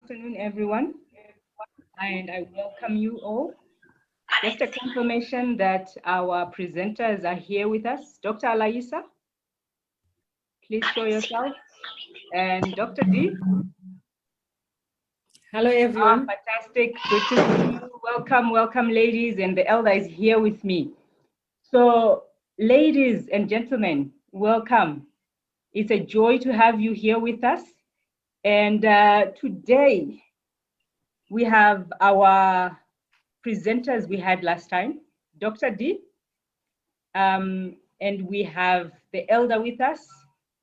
Good afternoon, everyone, and I welcome you all. Just a confirmation that our presenters are here with us. Dr. Alaisa, please show yourself. And Dr. D. Hello, everyone. Fantastic. Good to see you. Welcome, welcome, ladies. And the elder is here with me. So, ladies and gentlemen, welcome. It's a joy to have you here with us. And today, we have our presenters we had last time, Dr. D, and we have the elder with us,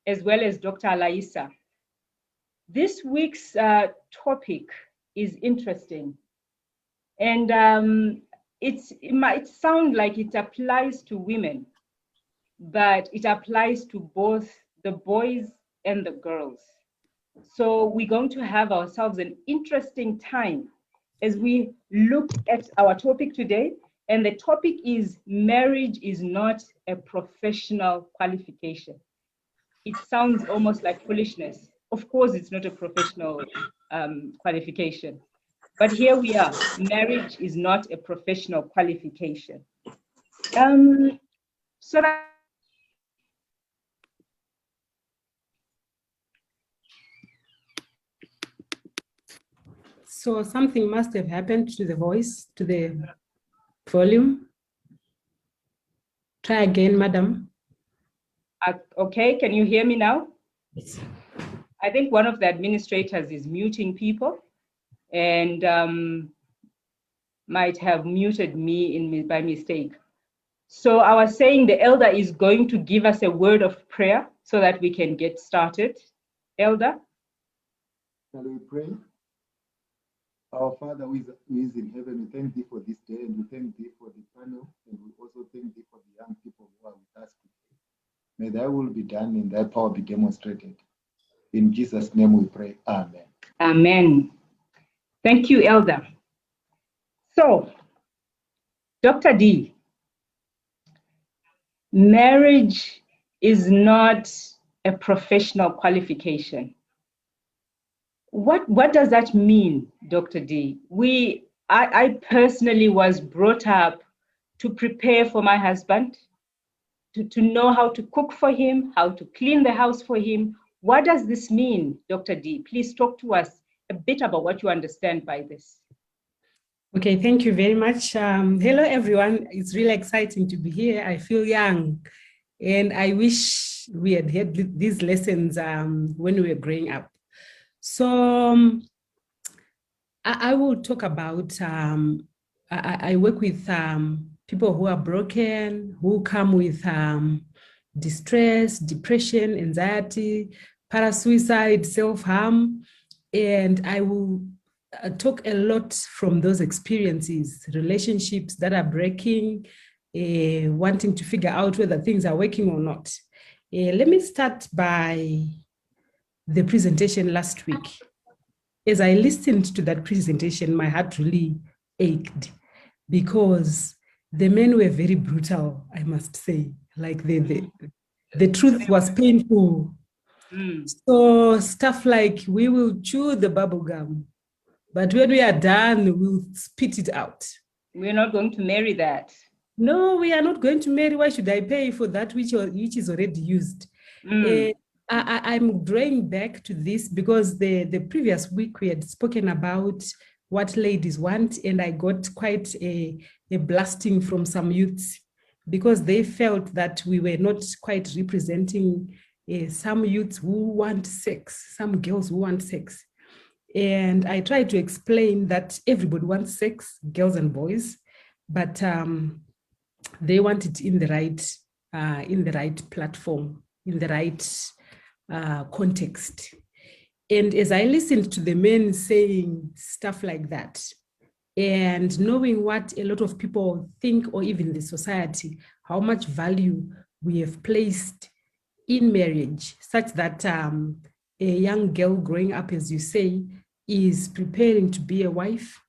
as well as Dr. Alaisa. This week's topic is interesting, and it might sound like it applies to women, but it applies to both the boys and the girls. So we're going to have ourselves an interesting time as we look at our topic today. And the topic is marriage is not a professional qualification. It sounds almost like foolishness. Of course, it's not a professional qualification. But here we are. Marriage is not a professional qualification. So that So something must have happened to the voice, to the volume. Try again, madam. okay, can you hear me now? Yes. I think one of the administrators is muting people and might have muted me by mistake. So I was saying the elder is going to give us a word of prayer so that we can get started. Elder? Shall we pray? Our Father who is in heaven, we thank thee for this day, and we thank thee for the panel, and we also thank thee for the young people who are with us today. May thy will be done and thy power be demonstrated. In Jesus' name we pray. Amen. Amen. Thank you, Elder. So, Dr. D, marriage is not a professional qualification. What does that mean, Dr. D? I personally was brought up to prepare for my husband, to know how to cook for him, how to clean the house for him. What does this mean, Dr. D? Please talk to us a bit about what you understand by this. Okay, thank you very much. Hello, everyone. It's really exciting to be here. I feel young, and I wish we had these lessons when we were growing up. So I will talk about, I work with people who are broken, who come with distress, depression, anxiety, parasuicide, self-harm, and I will talk a lot from those experiences, relationships that are breaking, wanting to figure out whether things are working or not. Let me start by the presentation last week. As I listened to that presentation, my heart really ached because the men were very brutal, I must say. Like the truth was painful. So stuff like, we will chew the bubble gum, but when we are done, we'll spit it out. We're not going to marry that. No, we are not going to marry. Why should I pay for that which is already used? I'm drawing back to this because the previous week we had spoken about what ladies want, and I got quite a blasting from some youths because they felt that we were not quite representing some youths who want sex, some girls who want sex. And I tried to explain that everybody wants sex, girls and boys, but they want it in the right platform, in the right context. And as I listened to the men saying stuff like that, and knowing what a lot of people think, or even the society, how much value we have placed in marriage, such that a young girl growing up, as you say, is preparing to be a wife,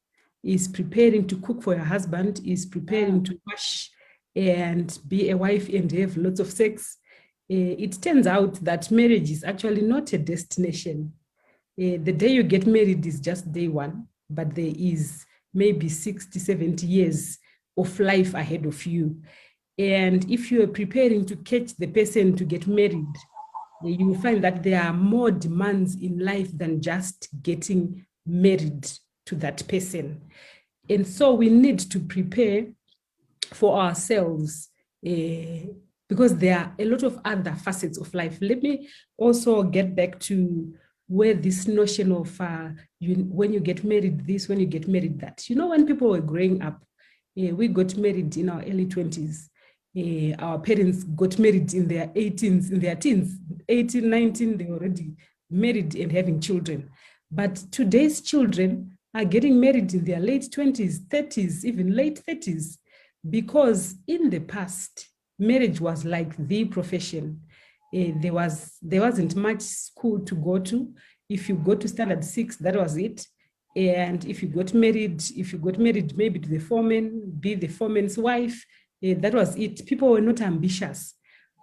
is preparing to cook for her husband, is preparing to wash and be a wife and have lots of sex. It turns out that marriage is actually not a destination. The day you get married is just day one, but there is maybe 60, 70 years of life ahead of you. And if you are preparing to catch the person to get married, you will find that there are more demands in life than just getting married to that person. And so we need to prepare for ourselves because there are a lot of other facets of life. Let me also get back to where this notion of when you get married this, when you get married that. You know, when people were growing up, we got married in our early 20s. Our parents got married in their 18s, in their teens, 18, 19, they were already married and having children. But today's children are getting married in their late 20s, 30s, even late 30s, because in the past, marriage was like the profession. There wasn't much school to go to. If you go to standard 6, that was it. And if you got married maybe to the foreman, be the foreman's wife, that was it. People were not ambitious.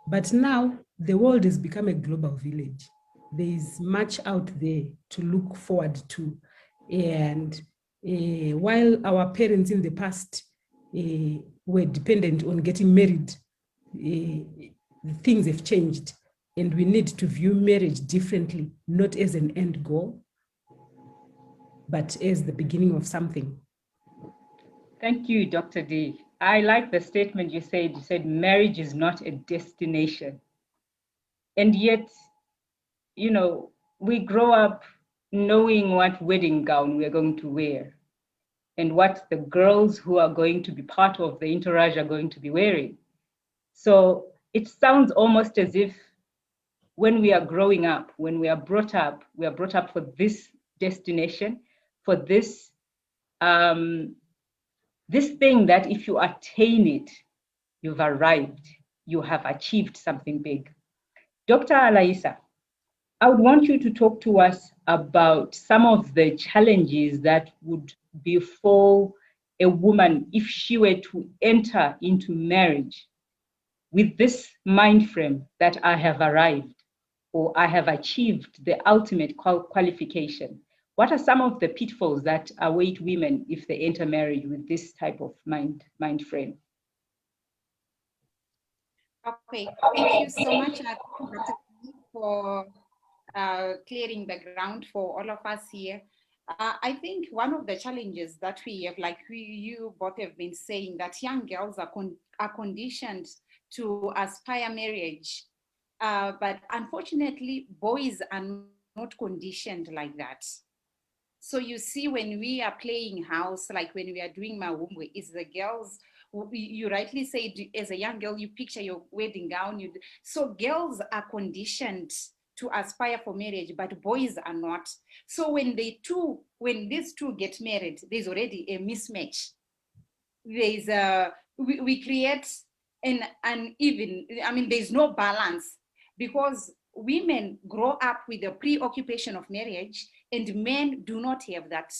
But now the world has become a global village. There is much out there to look forward to. And while our parents in the past were dependent on getting married, things have changed. And we need to view marriage differently, not as an end goal, but as the beginning of something. Thank you, Dr. D. I like the statement you said. You said marriage is not a destination. And yet, you know, we grow up knowing what wedding gown we're going to wear and what the girls who are going to be part of the entourage are going to be wearing. So it sounds almost as if when we are growing up, when we are brought up for this destination, for this this thing that if you attain it, you've arrived, you have achieved something big. Dr. Alaisa, I would want you to talk to us about some of the challenges that would befall a woman if she were to enter into marriage with this mind frame that I have arrived or I have achieved the ultimate qualification. What are some of the pitfalls that await women if they enter marriage with this type of mind frame? Okay, thank you so much for clearing the ground for all of us here. I think one of the challenges that we have, like you both have been saying, that young girls are conditioned to aspire marriage. But unfortunately, boys are not conditioned like that. So you see, when we are playing house, like when we are doing mawumbwe, it's the girls, you rightly said, as a young girl, you picture your wedding gown. So girls are conditioned to aspire for marriage, but boys are not. So when these two get married, there's already a mismatch. We create an uneven, there's no balance, because women grow up with the preoccupation of marriage and men do not have that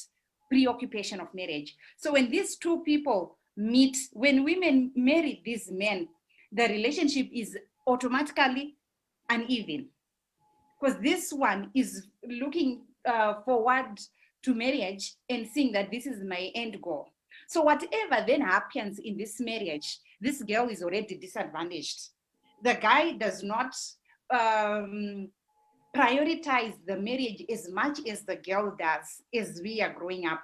preoccupation of marriage. So when these two people meet, when women marry these men, the relationship is automatically uneven, because this one is looking forward to marriage and seeing that this is my end goal. So whatever then happens in this marriage, this girl is already disadvantaged. The guy does not prioritize the marriage as much as the girl does as we are growing up.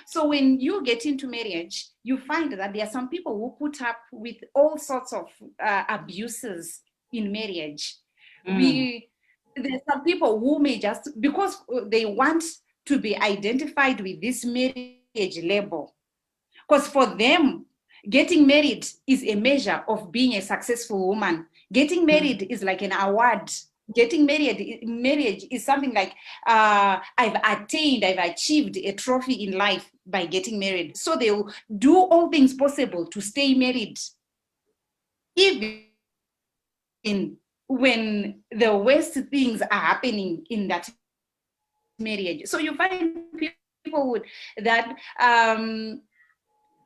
So when you get into marriage, you find that there are some people who put up with all sorts of abuses in marriage. There's some people who may just, because they want to be identified with this marriage label, because for them, getting married is a measure of being a successful woman. Getting married is like an award. Getting marriage is something like, I've achieved a trophy in life by getting married. So they will do all things possible to stay married, even when the worst things are happening in that marriage. So you find people that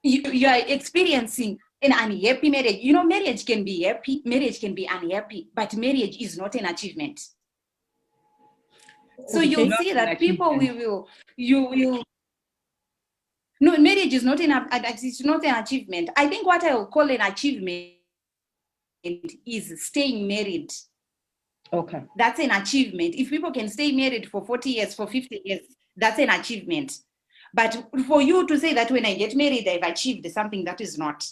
you are experiencing an unhappy marriage. You know, marriage can be happy, marriage can be unhappy, but marriage is not an achievement. So Okay. you'll Not see an that people achievement. you will, no, marriage is not it's not an achievement. I think what I will call an achievement is staying married. Okay. That's an achievement. If people can stay married for 40 years, for 50 years, that's an achievement. But for you to say that when I get married, I've achieved something, that is not.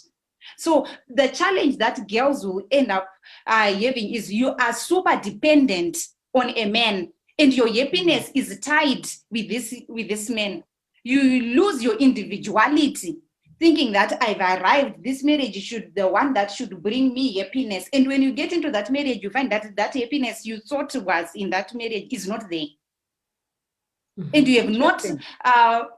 So the challenge that girls will end up having is you are super dependent on a man, and your happiness is tied with this man. You lose your individuality, thinking that I've arrived, this marriage should the one that should bring me happiness. And when you get into that marriage, you find that that happiness you thought was in that marriage is not there. And you have not,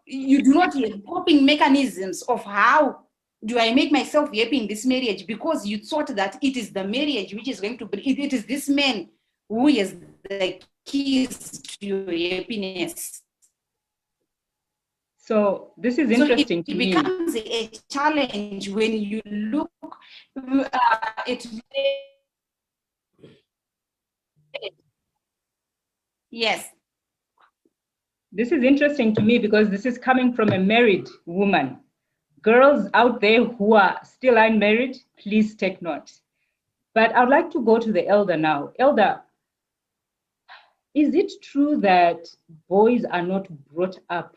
you do not have coping mechanisms of how do I make myself happy in this marriage, because you thought that it is the marriage which is going to bring, it is this man who is the keys to your happiness. So this is interesting so to me. It becomes a challenge when you look at yes. This is interesting to me because this is coming from a married woman. Girls out there who are still unmarried, please take note. But I'd like to go to the elder now. Elder, is it true that boys are not brought up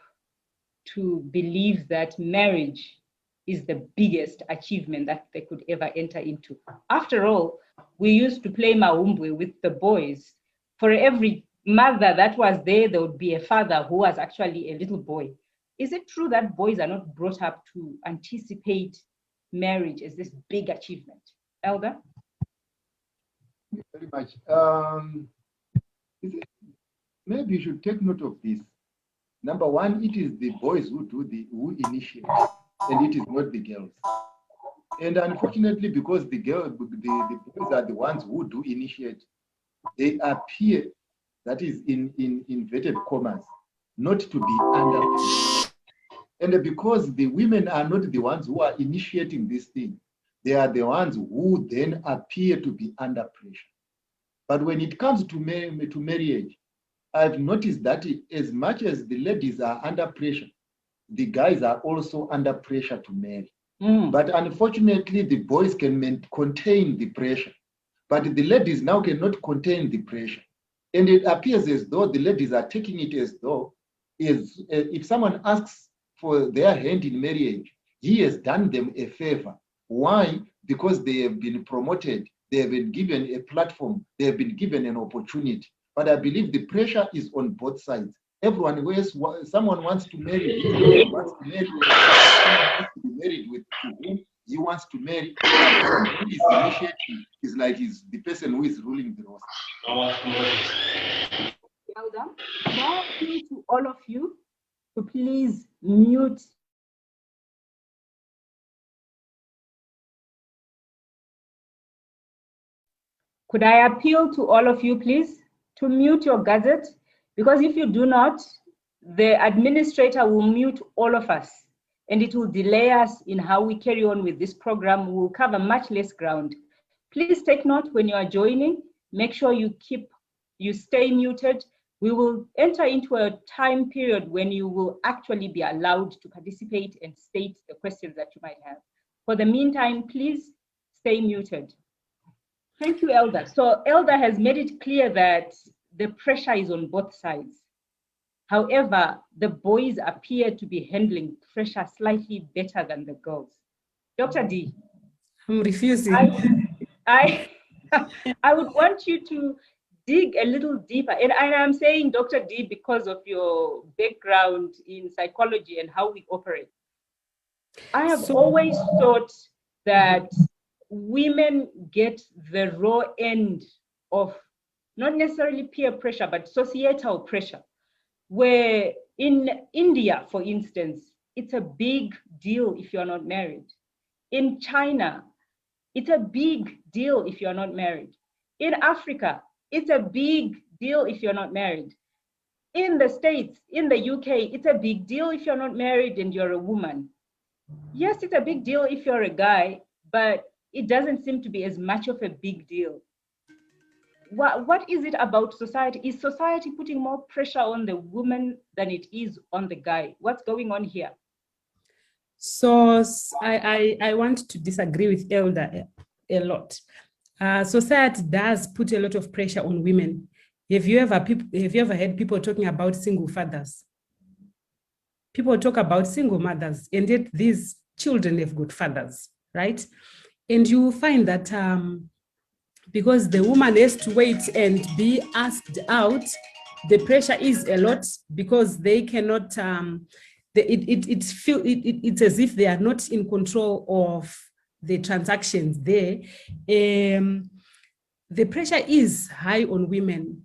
to believe that marriage is the biggest achievement that they could ever enter into? After all, we used to play maumbwe with the boys. For every mother that was there, there would be a father who was actually a little boy. Is it true that boys are not brought up to anticipate marriage as this big achievement? Elder? Very much. Maybe you should take note of this. Number one, it is the boys who initiate, and it is not the girls. And unfortunately, because the boys are the ones who do initiate, they appear, that is in inverted commas, not to be under pressure. And because the women are not the ones who are initiating this thing, they are the ones who then appear to be under pressure. But when it comes to marriage, I've noticed that as much as the ladies are under pressure, the guys are also under pressure to marry. But unfortunately, the boys can contain the pressure, but the ladies now cannot contain the pressure. And it appears as though the ladies are taking it as though if someone asks for their hand in marriage, he has done them a favor. Why? Because they have been promoted, they have been given a platform, they have been given an opportunity. But I believe the pressure is on both sides. Everyone, someone wants to marry, someone wants to be married with whom he wants to marry. Who is initiating is like he's the person who is ruling the roster. Elder, may I appeal to all of you to please mute. Could I appeal to all of you, please, to mute your gadget? Because if you do not, the administrator will mute all of us, and it will delay us in how we carry on with this program. We'll cover much less ground. Please take note when you are joining. Make sure you stay muted. We will enter into a time period when you will actually be allowed to participate and state the questions that you might have. For the meantime, please stay muted. Thank you, Elder. So Elder has made it clear that the pressure is on both sides. However, the boys appear to be handling pressure slightly better than the girls. Dr. D. I'm refusing. I would want you to dig a little deeper. And I'm saying Dr. D because of your background in psychology and how we operate. I have always thought that women get the raw end of not necessarily peer pressure, but societal pressure, where in India, for instance, it's a big deal if you're not married. In China, it's a big deal if you're not married. In Africa, it's a big deal if you're not married. In the States, in the UK, it's a big deal if you're not married and you're a woman. Yes, it's a big deal if you're a guy, but it doesn't seem to be as much of a big deal what is it about society? Is society putting more pressure on the woman than it is on the guy? What's going on here? So I want to disagree with Elder a lot. Society does put a lot of pressure on women. Have you ever heard people talking about single fathers? People talk about single mothers, and yet these children have got fathers, right? And you find that because the woman has to wait and be asked out, the pressure is a lot because they cannot, it's as if they are not in control of the transactions there. The pressure is high on women.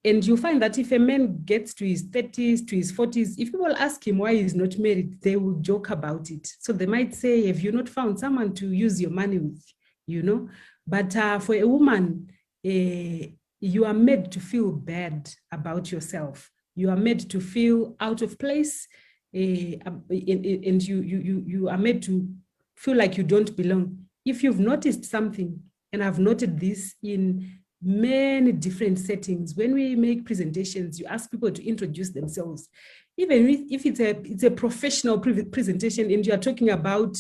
And you find that if a man gets to his 30s, to his 40s, if people ask him why he's not married, they will joke about it. So they might say, have you not found someone to use your money with, you know? But for a woman, you are made to feel bad about yourself. You are made to feel out of place, and you are made to feel like you don't belong. If you've noticed something, and I've noted this in many different settings, when we make presentations, you ask people to introduce themselves. Even if it's a professional presentation and you are talking about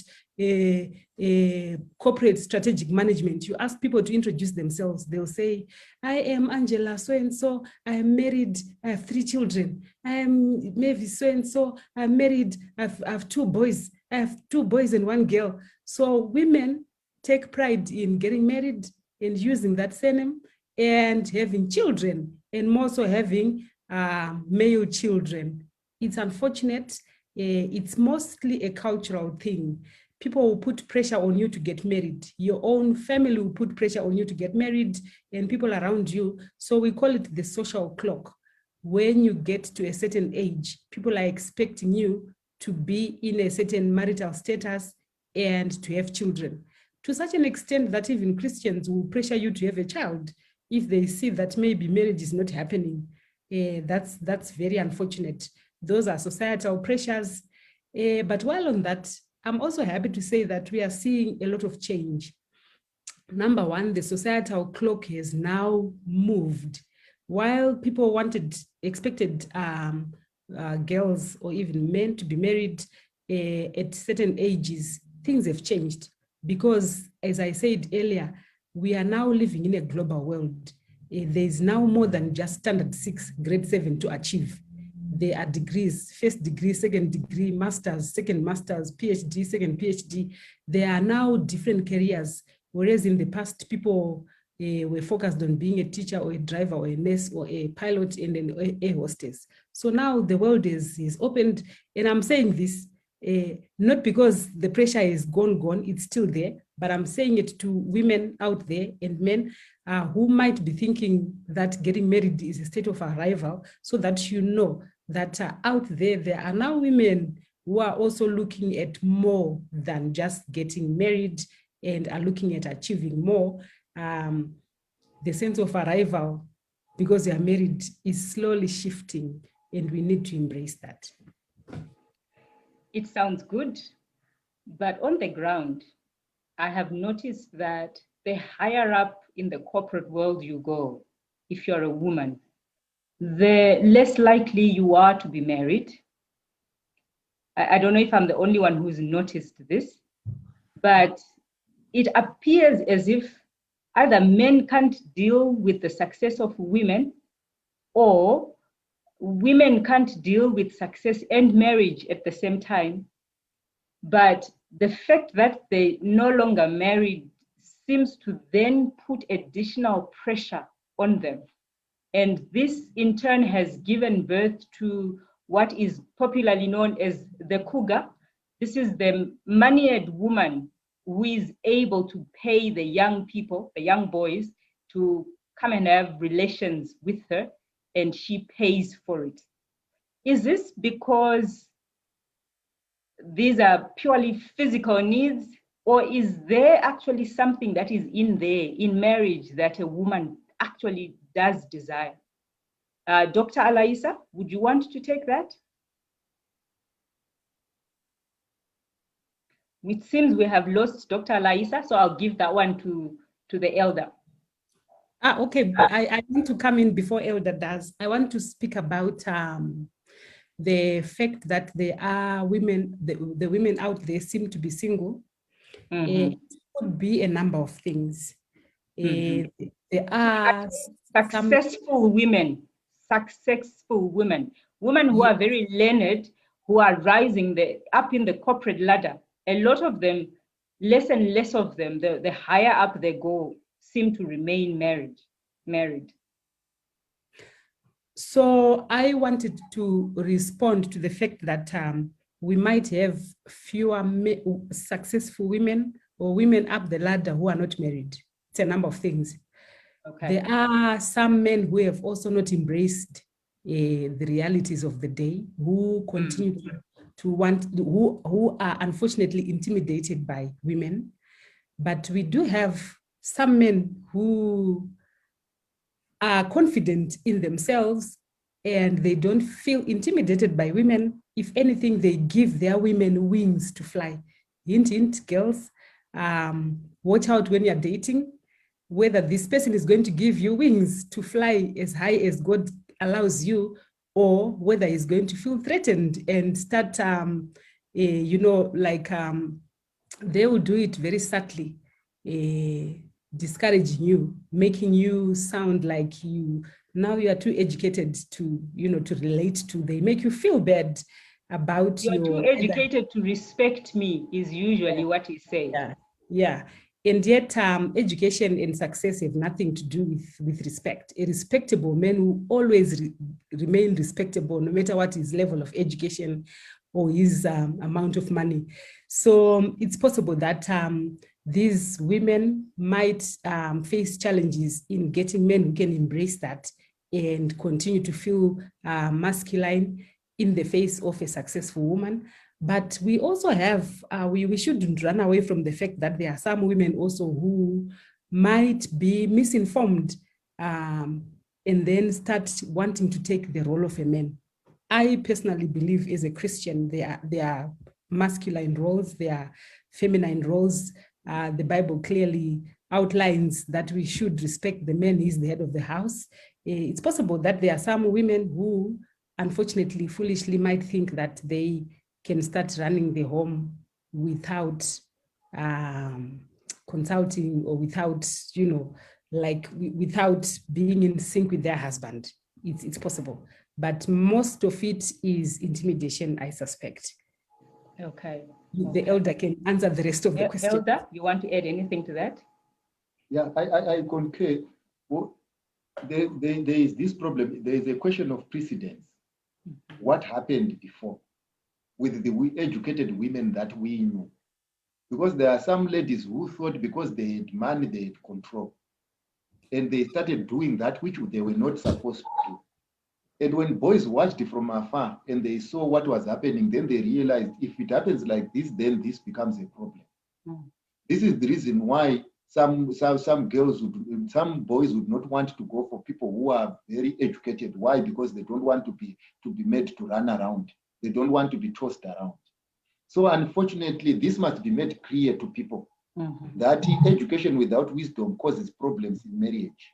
corporate strategic management, you ask people to introduce themselves. They'll say, I am Angela so-and-so, I am married, I have 3 children. I am Mavis so-and-so, I'm married, I have 2 boys. I have 2 boys and 1 girl. So women take pride in getting married and using that surname and having children, and more so having male children. It's unfortunate. It's mostly a cultural thing. People will put pressure on you to get married. Your own family will put pressure on you to get married, and people around you. So we call it the social clock. When you get to a certain age, people are expecting you to be in a certain marital status and to have children. To such an extent that even Christians will pressure you to have a child if they see that maybe marriage is not happening. That's very unfortunate. Those are societal pressures. But while on that, I'm also happy to say that we are seeing a lot of change. Number one, the societal clock has now moved. While people expected girls or even men to be married at certain ages, things have changed. Because, as I said earlier, we are now living in a global world. There is now more than just standard 6, grade 7 to achieve. There are degrees, first degree, second degree, masters, second masters, PhD, second PhD. There are now different careers, whereas in the past, people were focused on being a teacher or a driver or a nurse or a pilot and an air hostess. So now the world is opened, and I'm saying this not because the pressure is gone, it's still there, but I'm saying it to women out there and men who might be thinking that getting married is a state of arrival, so that you know that out there are now women who are also looking at more than just getting married and are looking at achieving more. The sense of arrival because you are married is slowly shifting, and we need to embrace that. It sounds good, but on the ground, I have noticed that the higher up in the corporate world you go, if you're a woman, the less likely you are to be married. I don't know if I'm the only one who's noticed this, but it appears as if either men can't deal with the success of women, or women can't deal with success and marriage at the same time. But the fact that they no longer married seems to then put additional pressure on them. And this in turn has given birth to what is popularly known as the cougar. This is the moneyed woman who is able to pay the young people, the young boys, to come and have relations with her, and she pays for it. Is this because these are purely physical needs, or is there actually something that is in there in marriage that a woman actually does desire? Dr. Alaisa, would you want to take that? It seems we have lost Dr. Alaisa, so I'll give that one to the elder. Okay, I want to come in before Elder does. I want to speak about the fact that there are women, the women out there seem to be single. It could be a number of things. There are some Successful women, women who are very learned, who are rising up in the corporate ladder. A lot of them, less and less of them, the higher up they go, seem to remain married. So I wanted to respond to the fact that we might have fewer successful women or women up the ladder who are not married. It's a number of things. Okay. There are some men who have also not embraced the realities of the day, who continue to want, who are unfortunately intimidated by women. But we do have some men who are confident in themselves and they don't feel intimidated by women. If anything, they give their women wings to fly. Hint, hint, girls, watch out when you're dating, whether this person is going to give you wings to fly as high as God allows you, or whether he's going to feel threatened and start, they will do it very subtly, discouraging you, making you sound like now you are too educated to relate to. They make you feel bad about You're too educated to respect me is usually what he says. Yeah. And yet education and success have nothing to do with respect. A respectable man will always remain respectable no matter what his level of education or his amount of money. So it's possible that these women might face challenges in getting men who can embrace that and continue to feel masculine in the face of a successful woman. But we also have, we shouldn't run away from the fact that there are some women also who might be misinformed and then start wanting to take the role of a man. I personally believe as a Christian, there are masculine roles, there are feminine roles. The Bible clearly outlines that we should respect the man. He's the head of the house. It's possible that there are some women who, unfortunately, foolishly might think that they can start running the home without consulting or without, without being in sync with their husband. It's possible. But most of it is intimidation, I suspect. Okay. The elder can answer the rest of the question. Elder, you want to add anything to that? Yeah, I concur. Well, there is this problem. There is a question of precedence. What happened before with the educated women that we knew? Because there are some ladies who thought because they had money, they had control. And they started doing that which they were not supposed to do. And when boys watched from afar and they saw what was happening, then they realized if it happens like this, then this becomes a problem. This is the reason why some boys would not want to go for people who are very educated. Why? Because they don't want to be made to run around. They don't want to be tossed around. So unfortunately, this must be made clear to people that education without wisdom causes problems in marriage.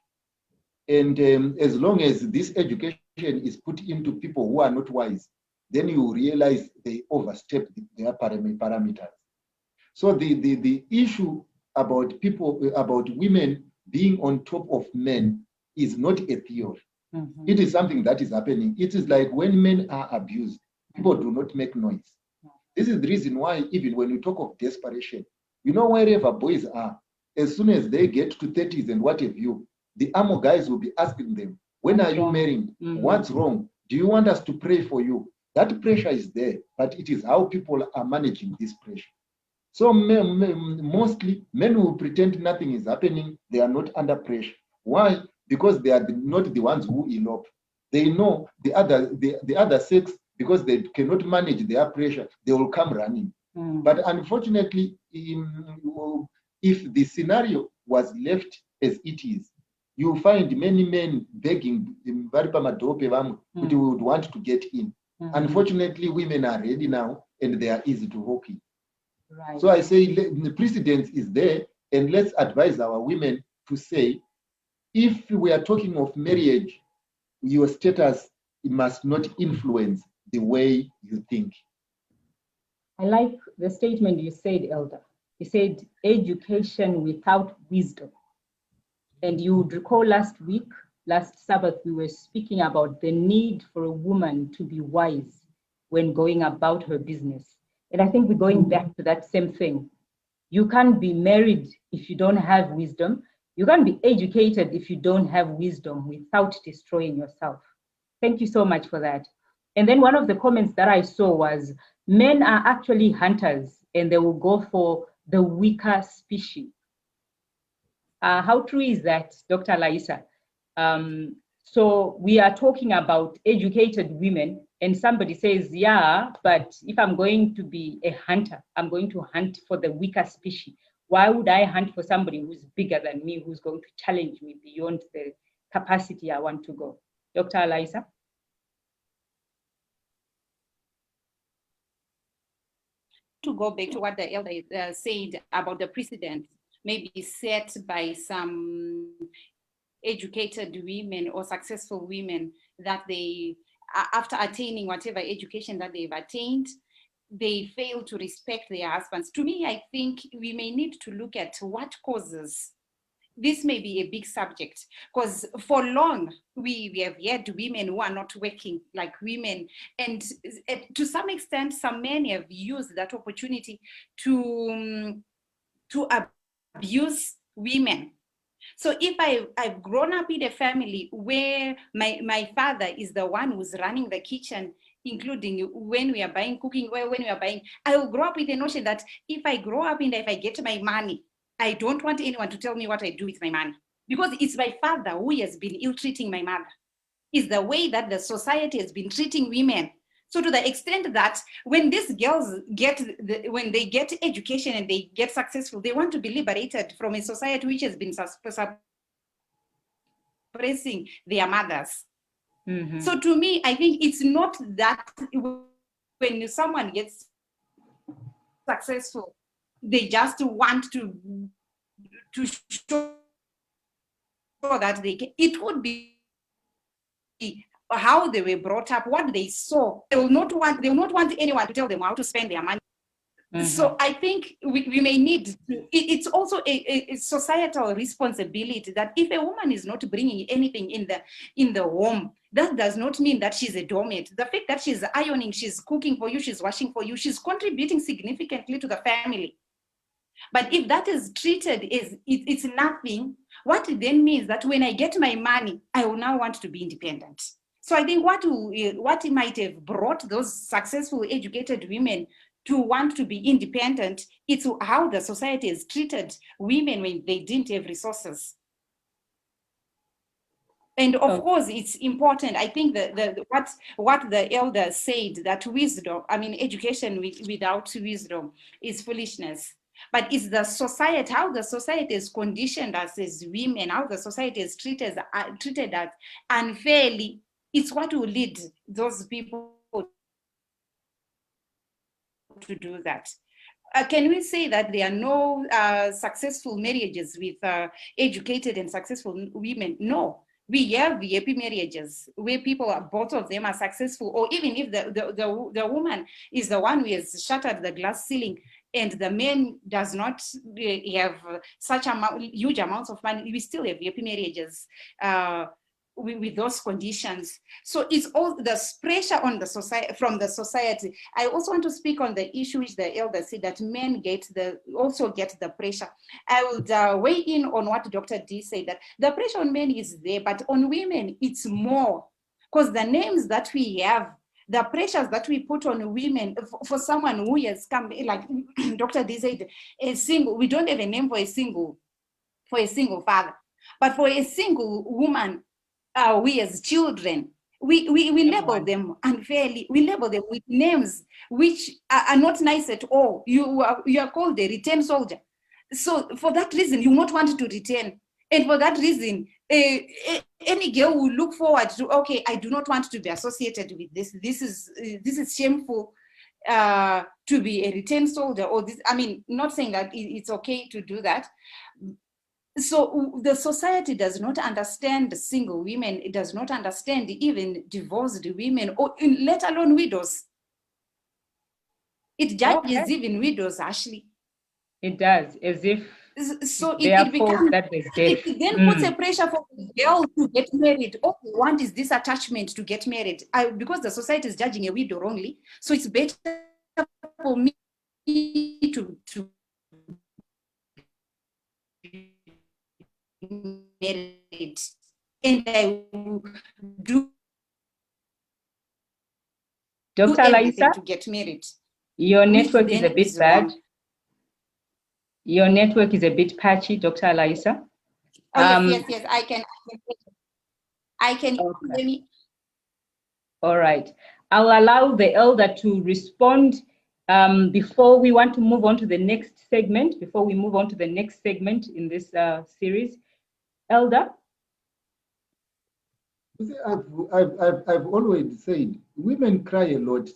And as long as this education is put into people who are not wise, then you realize they overstep their parameters. So the issue about women being on top of men is not a theory. It is something that is happening. It is like when men are abused, people do not make noise. This is the reason why even when we talk of desperation, wherever boys are, as soon as they get to 30s and what have you, the AMO guys will be asking them, when are you marrying? What's wrong? Do you want us to pray for you? That pressure is there, but it is how people are managing this pressure. So mostly men will pretend nothing is happening. They are not under pressure. Why? Because they are not the ones who elope. They know the other sex, because they cannot manage their pressure, they will come running. But unfortunately, if the scenario was left as it is, you find many men begging who would want to get in. Unfortunately, women are ready now and they are easy to hook in. Right. So I say the precedence is there, and let's advise our women to say, if we are talking of marriage, your status must not influence the way you think. I like the statement you said, Elder. You said education without wisdom. And you would recall last Sabbath, we were speaking about the need for a woman to be wise when going about her business. And I think we're going back to that same thing. You can't be married if you don't have wisdom. You can't be educated if you don't have wisdom without destroying yourself. Thank you so much for that. And then one of the comments that I saw was, men are actually hunters and they will go for the weaker species. How true is that, Dr. Laisa? So we are talking about educated women, and somebody says, yeah, but if I'm going to be a hunter, I'm going to hunt for the weaker species. Why would I hunt for somebody who's bigger than me, who's going to challenge me beyond the capacity I want to go? Dr. Laisa? To go back to what the elder said about the precedent, maybe set by some educated women or successful women, that they, after attaining whatever education that they've attained, they fail to respect their husbands. To me, I think we may need to look at what causes. This may be a big subject, because for long we have had women who are not working like women, and to some extent some men have used that opportunity to abuse women. So if I've grown up in a family where my father is the one who's running the kitchen, including when we are buying cooking oil, when we are buying, I will grow up with the notion that if I grow up and if I get my money, I don't want anyone to tell me what I do with my money, because it's my father who has been ill-treating my mother. It's the way that the society has been treating women. So to the extent that when these girls when they get education and they get successful, they want to be liberated from a society which has been suppressing their mothers. Mm-hmm. So to me, I think it's not that when someone gets successful, they just want to show that they can. It would be how they were brought up, what they saw. They will not want anyone to tell them how to spend their money. Mm-hmm. So I think we may need, it's also a societal responsibility that if a woman is not bringing anything in the home, that does not mean that she's a doormat. The fact that she's ironing, she's cooking for you, she's washing for you, she's contributing significantly to the family. But if that is treated as it's nothing, what it then means that when I get my money, I will now want to be independent. So I think what might have brought those successful educated women to want to be independent, it's how the society has treated women when they didn't have resources. And of course, it's important. I think what the elder said, that wisdom, I mean, education without wisdom is foolishness. But it's the society, how the society is conditioned us as women, how the society is treated us unfairly. It's what will lead those people to do that. Can we say that there are no successful marriages with educated and successful women? No. We have happy marriages where both of them are successful, or even if the woman is the one who has shattered the glass ceiling and the man does not have such huge amounts of money, we still have happy marriages with those conditions. So it's all this pressure on the society, from the society. I also want to speak on the issue which the elder said, that men also get the pressure. I would weigh in on what Dr. D said, that the pressure on men is there, but on women it's more, because the names that we have, the pressures that we put on women, for someone who has come, like Dr. D said, we don't have a name for a single father, but for a single woman, we as children, we label them unfairly. We label them with names which are not nice at all. You are called a return soldier. So for that reason, you not want to return. And for that reason, any girl will look forward to, okay, I do not want to be associated with this. This is shameful to be a return soldier, or this. I mean, not saying that it's okay to do that, So the society does not understand single women. It does not understand even divorced women, or let alone widows. It judges even widows, Ashley. It does, as if so it becomes that there's death. It then puts a pressure for the girl to get married. All they want is this attachment to get married. Because the society is judging a widow wrongly, so it's better for me to married, and I will do Dr. everything Laisa, to get married. your network is a bit bad. Your network is a bit patchy, Dr. Laisa. Yes, I can Okay. hear me. All right. I'll allow the elder to respond before we want to move on to the next segment, in this series. Elder? I've always said women cry a lot,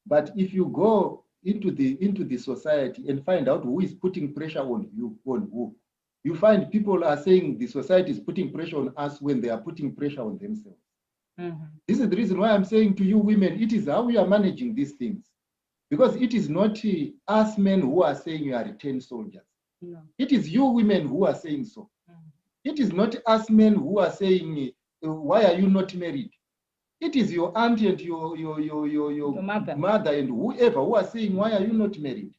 but if you go into the society and find out who is putting pressure on who, you find people are saying the society is putting pressure on us when they are putting pressure on themselves. Mm-hmm. This is the reason why I'm saying to you women, it is how we are managing these things. Because it is not us men who are saying you are returned soldiers. No. It is you women who are saying so. Mm-hmm. It is not us men who are saying, why are you not married? It is your aunt and your mother and whoever who are saying, why are you not married?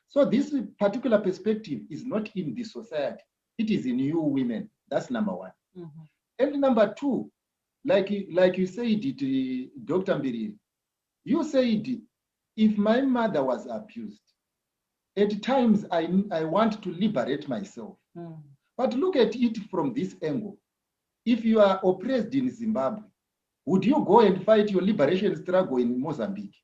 So this particular perspective is not in the society. It is in you women. That's number one. Mm-hmm. And number two, like you said it, Dr. Mbiri, you said, if my mother was abused, at times I want to liberate myself. Mm. But look at it from this angle. If you are oppressed in Zimbabwe, would you go and fight your liberation struggle in Mozambique?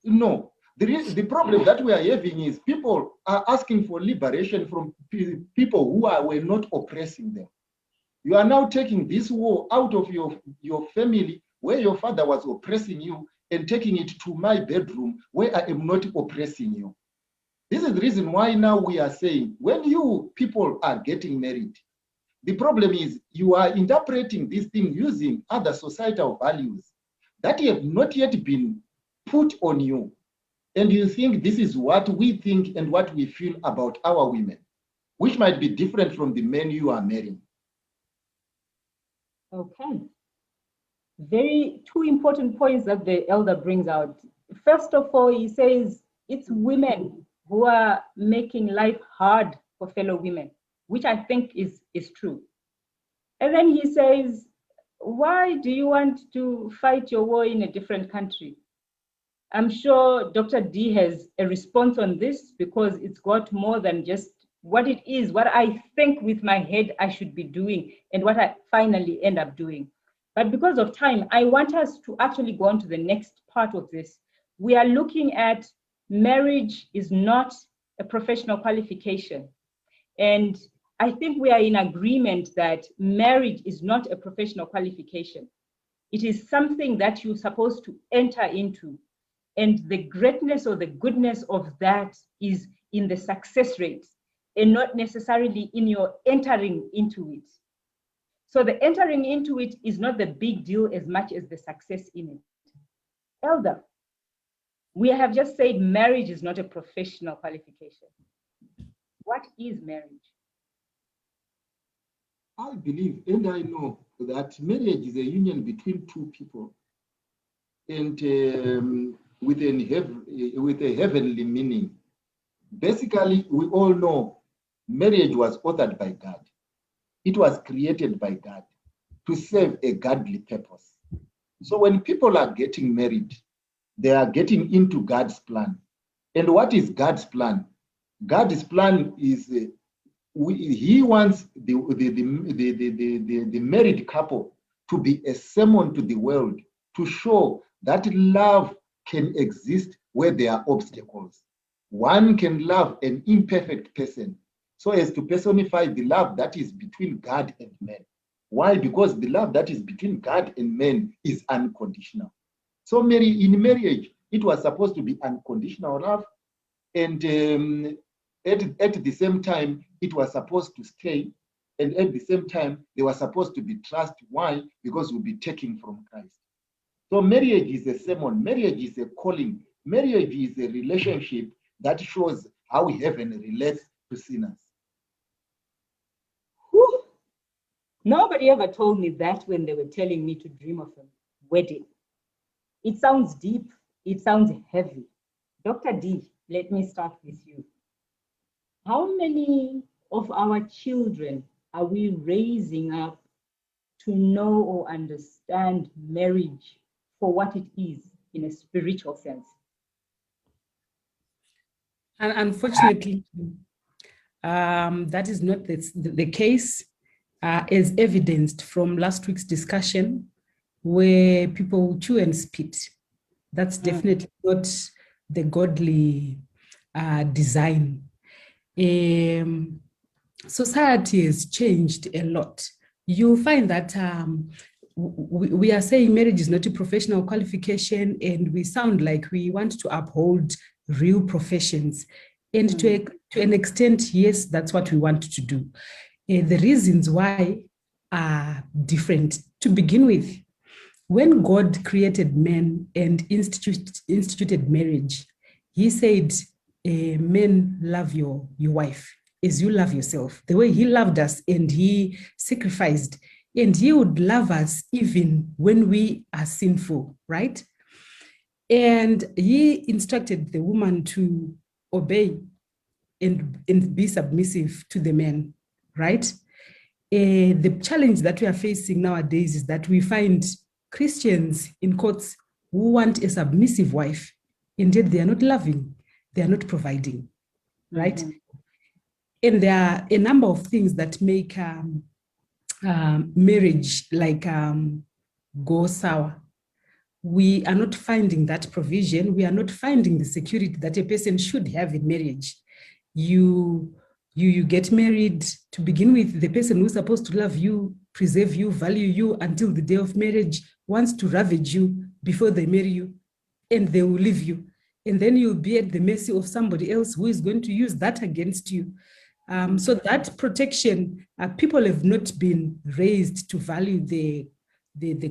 No. The problem that we are having is people are asking for liberation from people who were not oppressing them. You are now taking this war out of your family where your father was oppressing you and taking it to my bedroom where I am not oppressing you. This is the reason why now we are saying when you people are getting married, the problem is you are interpreting this thing using other societal values that have not yet been put on you. And you think this is what we think and what we feel about our women, which might be different from the men you are marrying. Okay. Two important points that the elder brings out. First of all, he says it's women who are making life hard for fellow women, which I think is true. And then he says, why do you want to fight your war in a different country? I'm sure Dr. D has a response on this because it's got more than just what it is, what I think with my head I should be doing and what I finally end up doing. But because of time, I want us to actually go on to the next part of this. We are looking at marriage is not a professional qualification. And I think we are in agreement that marriage is not a professional qualification. It is something that you're supposed to enter into. And the greatness or the goodness of that is in the success rate and not necessarily in your entering into it. So the entering into it is not the big deal as much as the success in it. Elder, we have just said marriage is not a professional qualification. What is marriage? I believe and I know that marriage is a union between two people and with a heavenly meaning. Basically, we all know marriage was authored by God. It was created by God to serve a godly purpose. So when people are getting married, they are getting into God's plan. And what is God's plan? God's plan is he wants the married couple to be a sermon to the world to show that love can exist where there are obstacles. One can love an imperfect person so as to personify the love that is between God and man. Why? Because the love that is between God and man is unconditional. So in marriage, it was supposed to be unconditional love, and at the same time, it was supposed to stay, and at the same time, they were supposed to be trust. Why? Because we'll be taking from Christ. So marriage is a sermon. Marriage is a calling. Marriage is a relationship that shows how heaven relates to sinners. Whew. Nobody ever told me that when they were telling me to dream of a wedding. It sounds deep. It sounds heavy. Dr. D, let me start with you. How many of our children are we raising up to know or understand marriage for what it is in a spiritual sense? And unfortunately, that is not the case, as evidenced from last week's discussion, where people chew and spit. That's definitely not the godly design. Society has changed a lot. You find that we are saying marriage is not a professional qualification, and we sound like we want to uphold real professions. And to an extent, yes, that's what we want to do. The reasons why are different. To begin with, when God created man and instituted marriage, he said, men, love your wife as you love yourself. The way he loved us and he sacrificed, and he would love us even when we are sinful, right? And he instructed the woman to obey and be submissive to the man, right? The challenge that we are facing nowadays is that we find Christians, in quotes, who want a submissive wife, and yet they are not loving, they are not providing, right? And there are a number of things that make marriage go sour. We are not finding that provision. We are not finding the security that a person should have in marriage. You get married to begin with. The person who's supposed to love you, preserve you, value you until the day of marriage wants to ravage you before they marry you, and they will leave you. And then you'll be at the mercy of somebody else who is going to use that against you. So that protection, people have not been raised to value the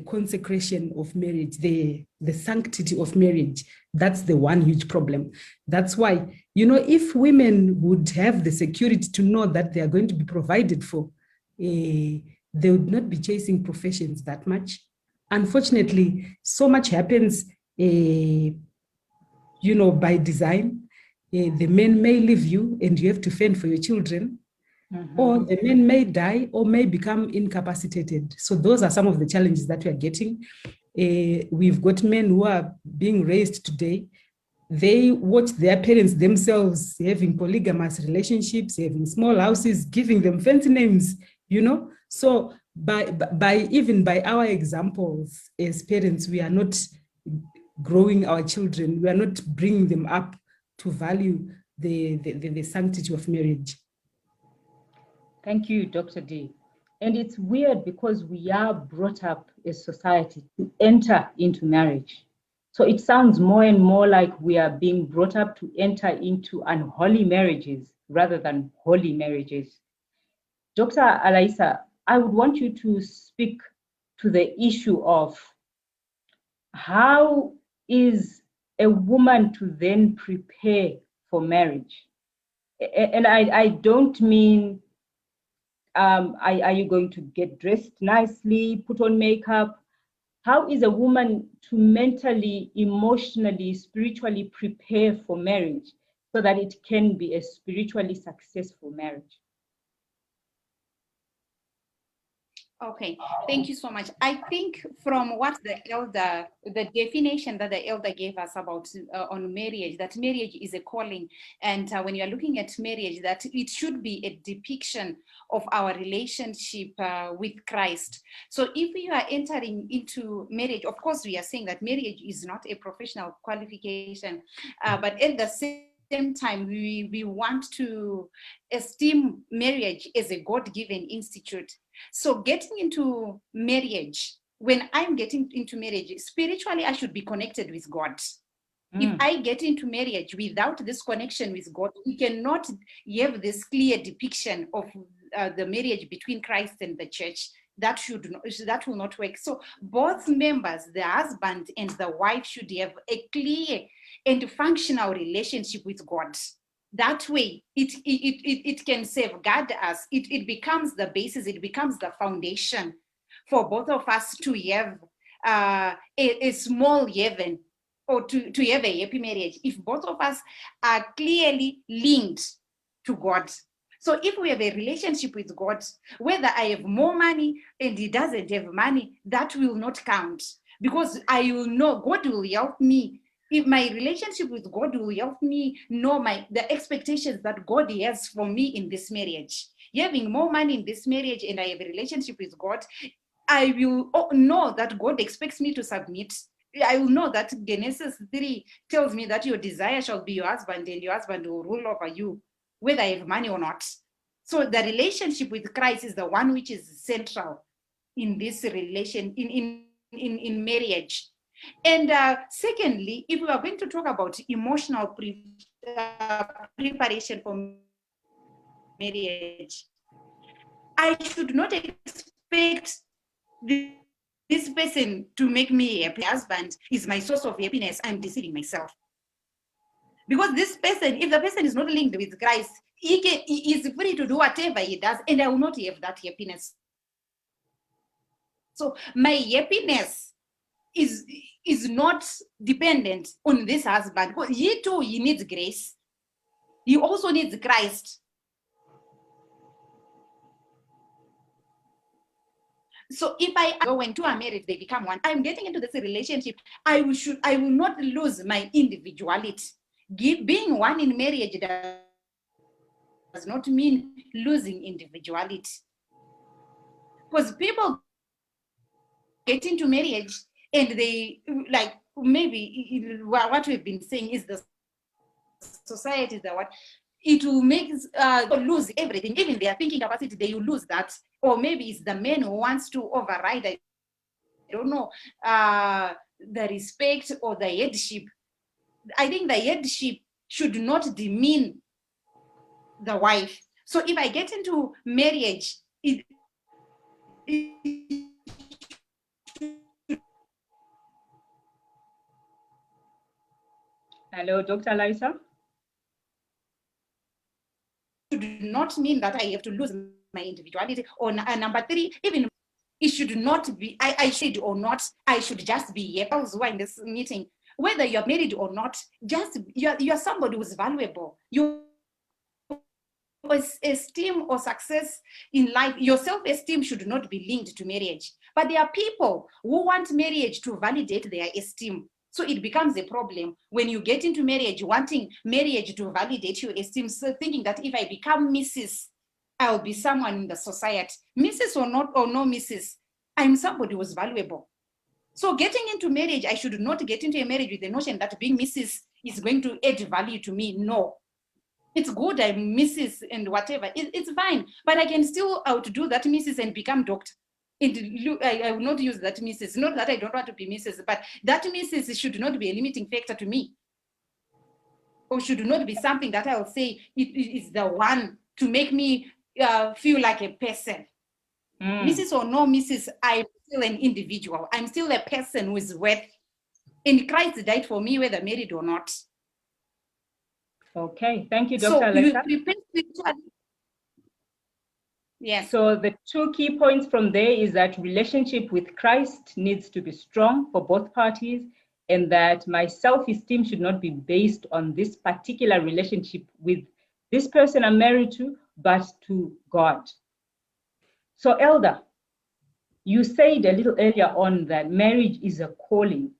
consecration of marriage, the sanctity of marriage. That's the one huge problem. That's why, if women would have the security to know that they are going to be provided for, they would not be chasing professions that much. Unfortunately, so much happens, by design. The men may leave you and you have to fend for your children, or the men may die or may become incapacitated. So those are some of the challenges that we are getting. We've got men who are being raised today. They watch their parents themselves having polygamous relationships, having small houses, giving them fancy names, So even by our examples as parents, we are not growing our children. We are not bringing them up to value the sanctity of marriage. Thank you, Dr. D. And it's weird because we are brought up as society to enter into marriage. So it sounds more and more like we are being brought up to enter into unholy marriages rather than holy marriages. Dr. Alaisa, I would want you to speak to the issue of how is a woman to then prepare for marriage? And I don't mean, are you going to get dressed nicely, put on makeup? How is a woman to mentally, emotionally, spiritually prepare for marriage so that it can be a spiritually successful marriage? Okay, thank you so much. I think from what the definition that the elder gave us about on marriage, that marriage is a calling. And when you are looking at marriage, that it should be a depiction of our relationship with Christ. So if you are entering into marriage, of course, we are saying that marriage is not a professional qualification, but at the same time, we want to esteem marriage as a God-given institute. So getting into marriage, when I'm getting into marriage, spiritually, I should be connected with God. If I get into marriage without this connection with God, we cannot have this clear depiction of the marriage between Christ and the church. That will not work. So both members, the husband and the wife, should have a clear and functional relationship with God. That way, it can safeguard us. It becomes the basis, it becomes the foundation for both of us to have a small heaven, or to have a happy marriage, if both of us are clearly linked to God. So if we have a relationship with God, whether I have more money and he doesn't have money, that will not count, because I will know God will help me. If my relationship with God will help me know the expectations that God has for me in this marriage. Having more money in this marriage and I have a relationship with God, I will know that God expects me to submit. I will know that Genesis 3 tells me that your desire shall be your husband and your husband will rule over you, whether I have money or not. So the relationship with Christ is the one which is central in this relation, in marriage. And secondly, if we are going to talk about emotional preparation for marriage, I should not expect this person to make me a happy. Husband is my source of happiness. I'm deceiving myself. Because this person, if the person is not linked with Christ, he is free to do whatever he does, and I will not have that happiness. So my happiness is not dependent on this husband, because he too, he needs grace. He also needs Christ. So if I go, when two are married, they become one. I'm getting into this relationship. I will not lose my individuality. Being one in marriage does not mean losing individuality. Because people get into marriage and they, like, maybe what we've been saying is the society that what it will make lose everything, even their thinking capacity, they will lose that. Or maybe it's the man who wants to override, I don't know, the respect or the headship. I think the headship should not demean the wife. So if I get into marriage, Hello, Dr. Lisa? should not mean that I have to lose my individuality. Or number three, even it should not be, I should or not, I should just be here. Those who are in this meeting, whether you're married or not, just you're somebody who's valuable. Your esteem or success in life, your self-esteem should not be linked to marriage. But there are people who want marriage to validate their esteem. So it becomes a problem when you get into marriage, wanting marriage to validate your esteem, so thinking that if I become Mrs., I'll be someone in the society. Mrs. or not, or no Mrs., I'm somebody who's valuable. So getting into marriage, I should not get into a marriage with the notion that being Mrs. is going to add value to me. No. It's good, I'm Mrs. and whatever. It's fine. But I can still outdo that Mrs. and become doctor. And I will not use that Mrs. Not that I don't want to be Mrs., but that Mrs. should not be a limiting factor to me. Or should not be something that I will say it is the one to make me feel like a person. Mrs. or no Mrs., I'm still an individual. I'm still a person who is worth. And Christ died for me, whether married or not. Okay, thank you, Dr. So Alexa. you prepare spiritually. Yes. So the two key points from there is that relationship with Christ needs to be strong for both parties, and that my self-esteem should not be based on this particular relationship with this person I'm married to, but to God. So Elder, you said a little earlier on that marriage is a calling.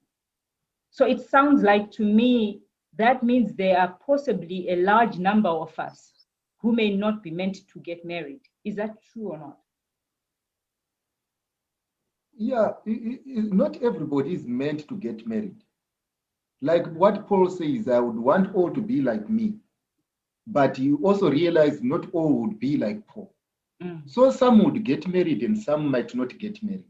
So it sounds like to me that means there are possibly a large number of us who may not be meant to get married. Is that true or not? Yeah, not everybody is meant to get married. Like what Paul says, I would want all to be like me. But you also realize not all would be like Paul. So some would get married and some might not get married.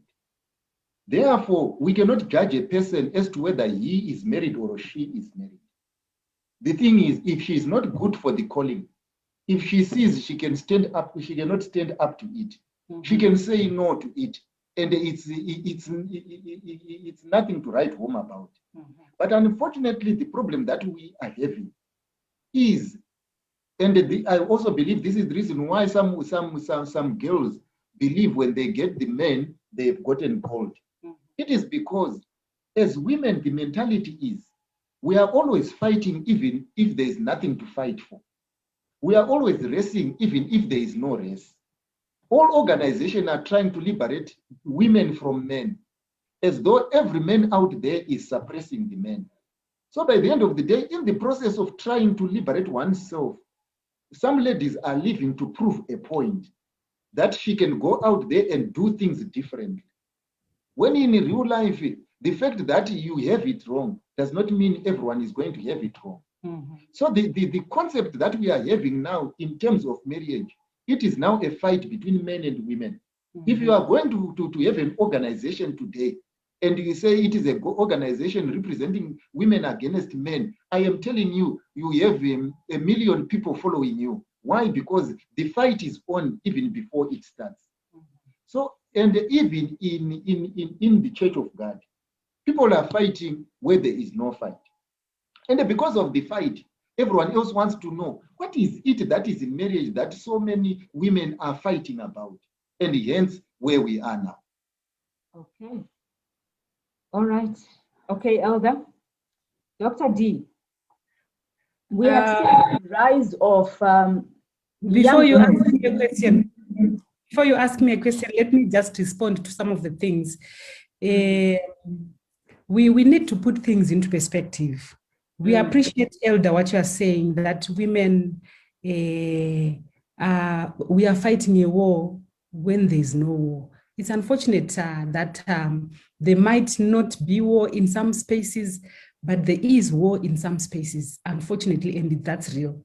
Therefore, we cannot judge a person as to whether he is married or she is married. The thing is, if she is not good for the calling, if she sees she can stand up, she cannot stand up to it. She can say no to it, and it's nothing to write home about. But unfortunately, the problem that we are having is, and I also believe this is the reason why some girls believe when they get the men, they've gotten cold. It is because as women, the mentality is we are always fighting even if there is nothing to fight for. We are always racing even if there is no race. All organizations are trying to liberate women from men, as though every man out there is suppressing the men. So by the end of the day, in the process of trying to liberate oneself, some ladies are living to prove a point that she can go out there and do things differently. When in real life, the fact that you have it wrong does not mean everyone is going to have it wrong. So the concept that we are having now in terms of marriage, it is now a fight between men and women. If you are going to have an organization today and you say it is an organization representing women against men, I am telling you, you have a million people following you. Why? Because the fight is on even before it starts. So, and even in the Church of God, people are fighting where there is no fight. And because of the fight, everyone else wants to know, what is it that is in marriage that so many women are fighting about? And hence where we are now. Okay. All right. Okay, Elder. Dr. D, we have seen the rise of Before you young ask me a question, let me just respond to some of the things. We need to put things into perspective. We appreciate, Elder, what you are saying, that women, we are fighting a war when there's no war. It's unfortunate that there might not be war in some spaces, but there is war in some spaces, unfortunately, and that's real.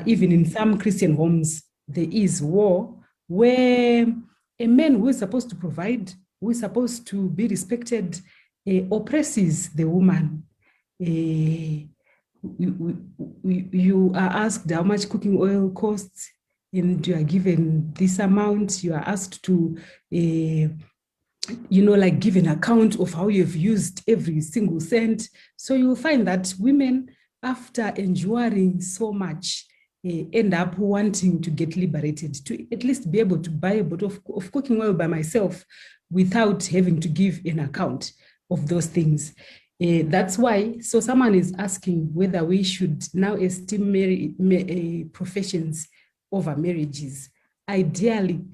Even in some Christian homes, there is war where a man who is supposed to provide, who is supposed to be respected, oppresses the woman. You are asked how much cooking oil costs, and you are given this amount. You are asked to, give an account of how you've used every single cent. So you'll find that women, after enduring so much, end up wanting to get liberated, to at least be able to buy a bottle of cooking oil by myself without having to give an account of those things. That's why, so someone is asking whether we should now esteem professions over marriages. Ideally,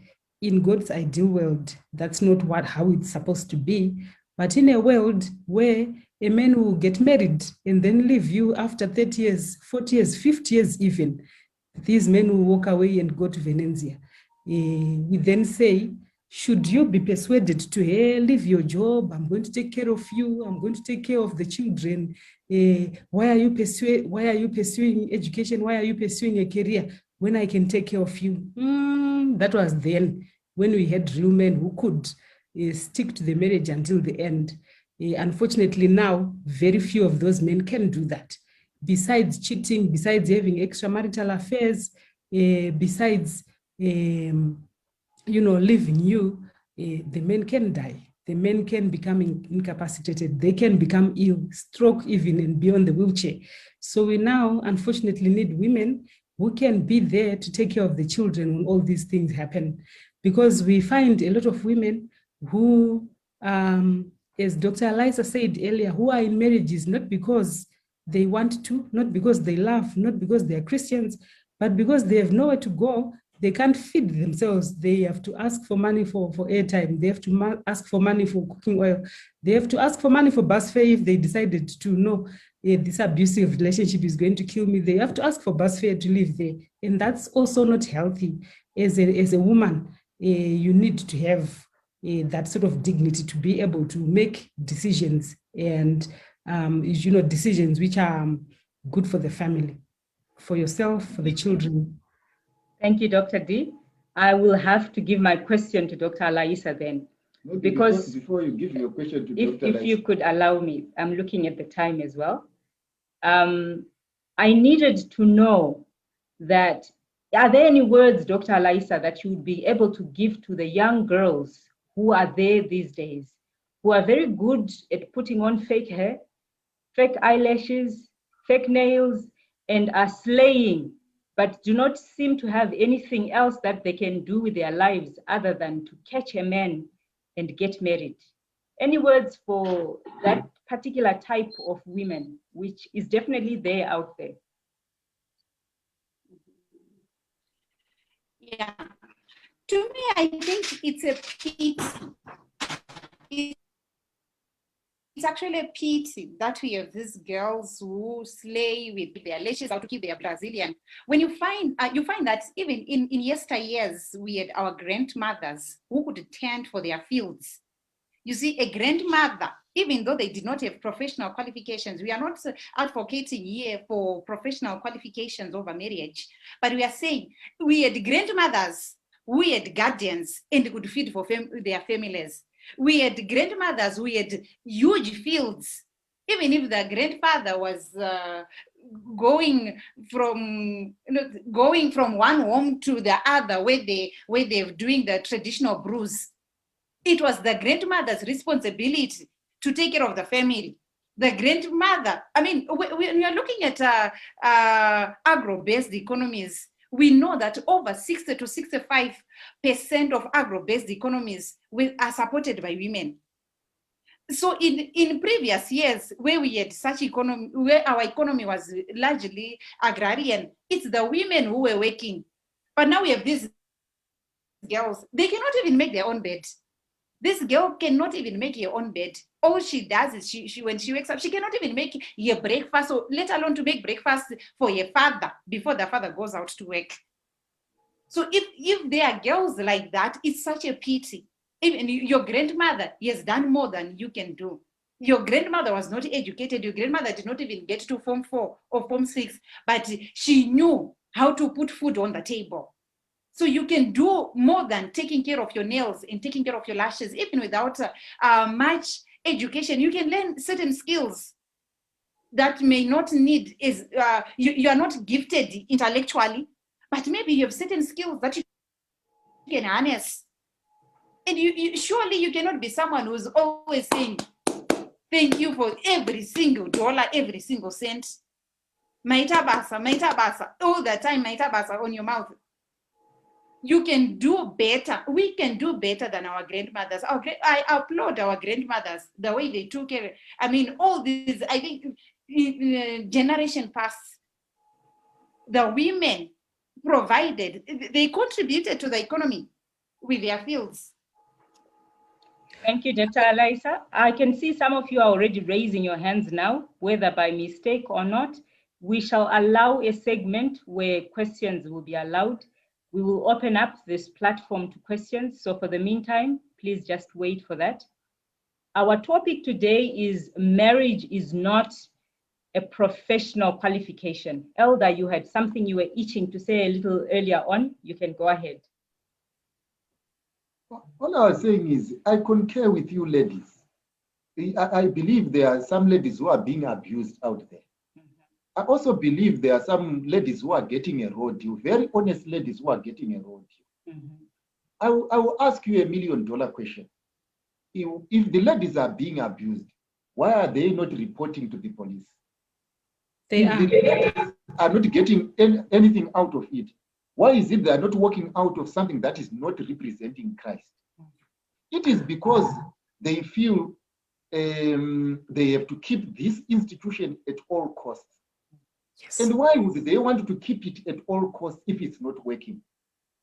in God's ideal world, that's not how it's supposed to be. But in a world where a man will get married and then leave you after 30 years, 40 years, 50 years even, these men will walk away and go to Venezia. We then say, should you be persuaded to, hey, leave your job, I'm going to take care of you, I'm going to take care of the children. Why are you pursuing education? Why are you pursuing a career when I can take care of you? That was then when we had real men who could stick to the marriage until the end. Unfortunately now, very few of those men can do that. Besides cheating, besides having extramarital affairs, besides leaving you, the men can die. The men can become incapacitated. They can become ill, stroke even, and be on the wheelchair. So we now, unfortunately, need women who can be there to take care of the children when all these things happen. Because we find a lot of women who, as Dr. Eliza said earlier, who are in marriages not because they want to, not because they love, not because they are Christians, but because they have nowhere to go. They can't feed themselves. They have to ask for money for airtime. They have to ask for money for cooking oil. They have to ask for money for bus fare if they decided to know this abusive relationship is going to kill me. They have to ask for bus fare to live there. And that's also not healthy. As a woman, you need to have that sort of dignity to be able to make decisions and decisions which are good for the family, for yourself, for the children. Thank you, Dr. D. I will have to give my question to Dr. Alaisa then. Maybe Because before you give your question to if Dr. you could allow me, I'm looking at the time as well. I needed to know that, are there any words, Dr. Alaisa, that you would be able to give to the young girls who are there these days, who are very good at putting on fake hair, fake eyelashes, fake nails, and are slaying, but do not seem to have anything else that they can do with their lives other than to catch a man and get married? Any words for that particular type of women, which is definitely there out there? Yeah. To me, I think it's a pity. It's actually a pity that we have these girls who slay with their lashes out to keep their Brazilian. When you find that even in yesteryears, we had our grandmothers who could tend for their fields. You see, a grandmother, even though they did not have professional qualifications, we are not advocating here for professional qualifications over marriage, but we are saying we had grandmothers, we had guardians, and could feed for their families. We had grandmothers, we had huge fields. Even if the grandfather was going from one home to the other, where they're doing the traditional brews, it was the grandmother's responsibility to take care of the family. The grandmother, I mean, when you're looking at agro-based economies, we know that over 60 to 65% of agro-based economies are supported by women. So in previous years, where we had such economy, where our economy was largely agrarian, it's the women who were working. But now we have these girls, they cannot even make their own bed. This girl cannot even make her own bed. All she does is she when she wakes up, she cannot even make her breakfast, or let alone to make breakfast for her father before the father goes out to work. So if there are girls like that, it's such a pity. Even your grandmother has done more than you can do. Your grandmother was not educated. Your grandmother did not even get to Form 4 or Form 6, but she knew how to put food on the table. So you can do more than taking care of your nails and taking care of your lashes, even without much education. You can learn certain skills that may not need you are not gifted intellectually, but maybe you have certain skills that you can harness. And surely you cannot be someone who's always saying thank you for every single dollar, every single cent. Maita basa, all the time, maita basa on your mouth. You can do better. We can do better than our grandmothers. I applaud our grandmothers, the way they took care. I mean, all these, I think, generation past, the women provided, they contributed to the economy with their fields. Thank you, Dr. Alaisa. I can see some of you are already raising your hands now, whether by mistake or not. We shall allow a segment where questions will be allowed. We will open up this platform to questions. So for the meantime, please just wait for that. Our topic today is marriage is not a professional qualification. Elder, you had something you were itching to say a little earlier on. You can go ahead. All I was saying is, I concur with you ladies. I believe there are some ladies who are being abused out there. I also believe there are some ladies who are getting a road deal, very honest ladies who are getting a road deal. I will ask you $1 million question. If the ladies are being abused, why are they not reporting to the police? They if the ladies are not getting anything out of it, why is it they are not working out of something that is not representing Christ? It is because they feel they have to keep this institution at all costs. Yes. And why would they want to keep it at all costs if it's not working?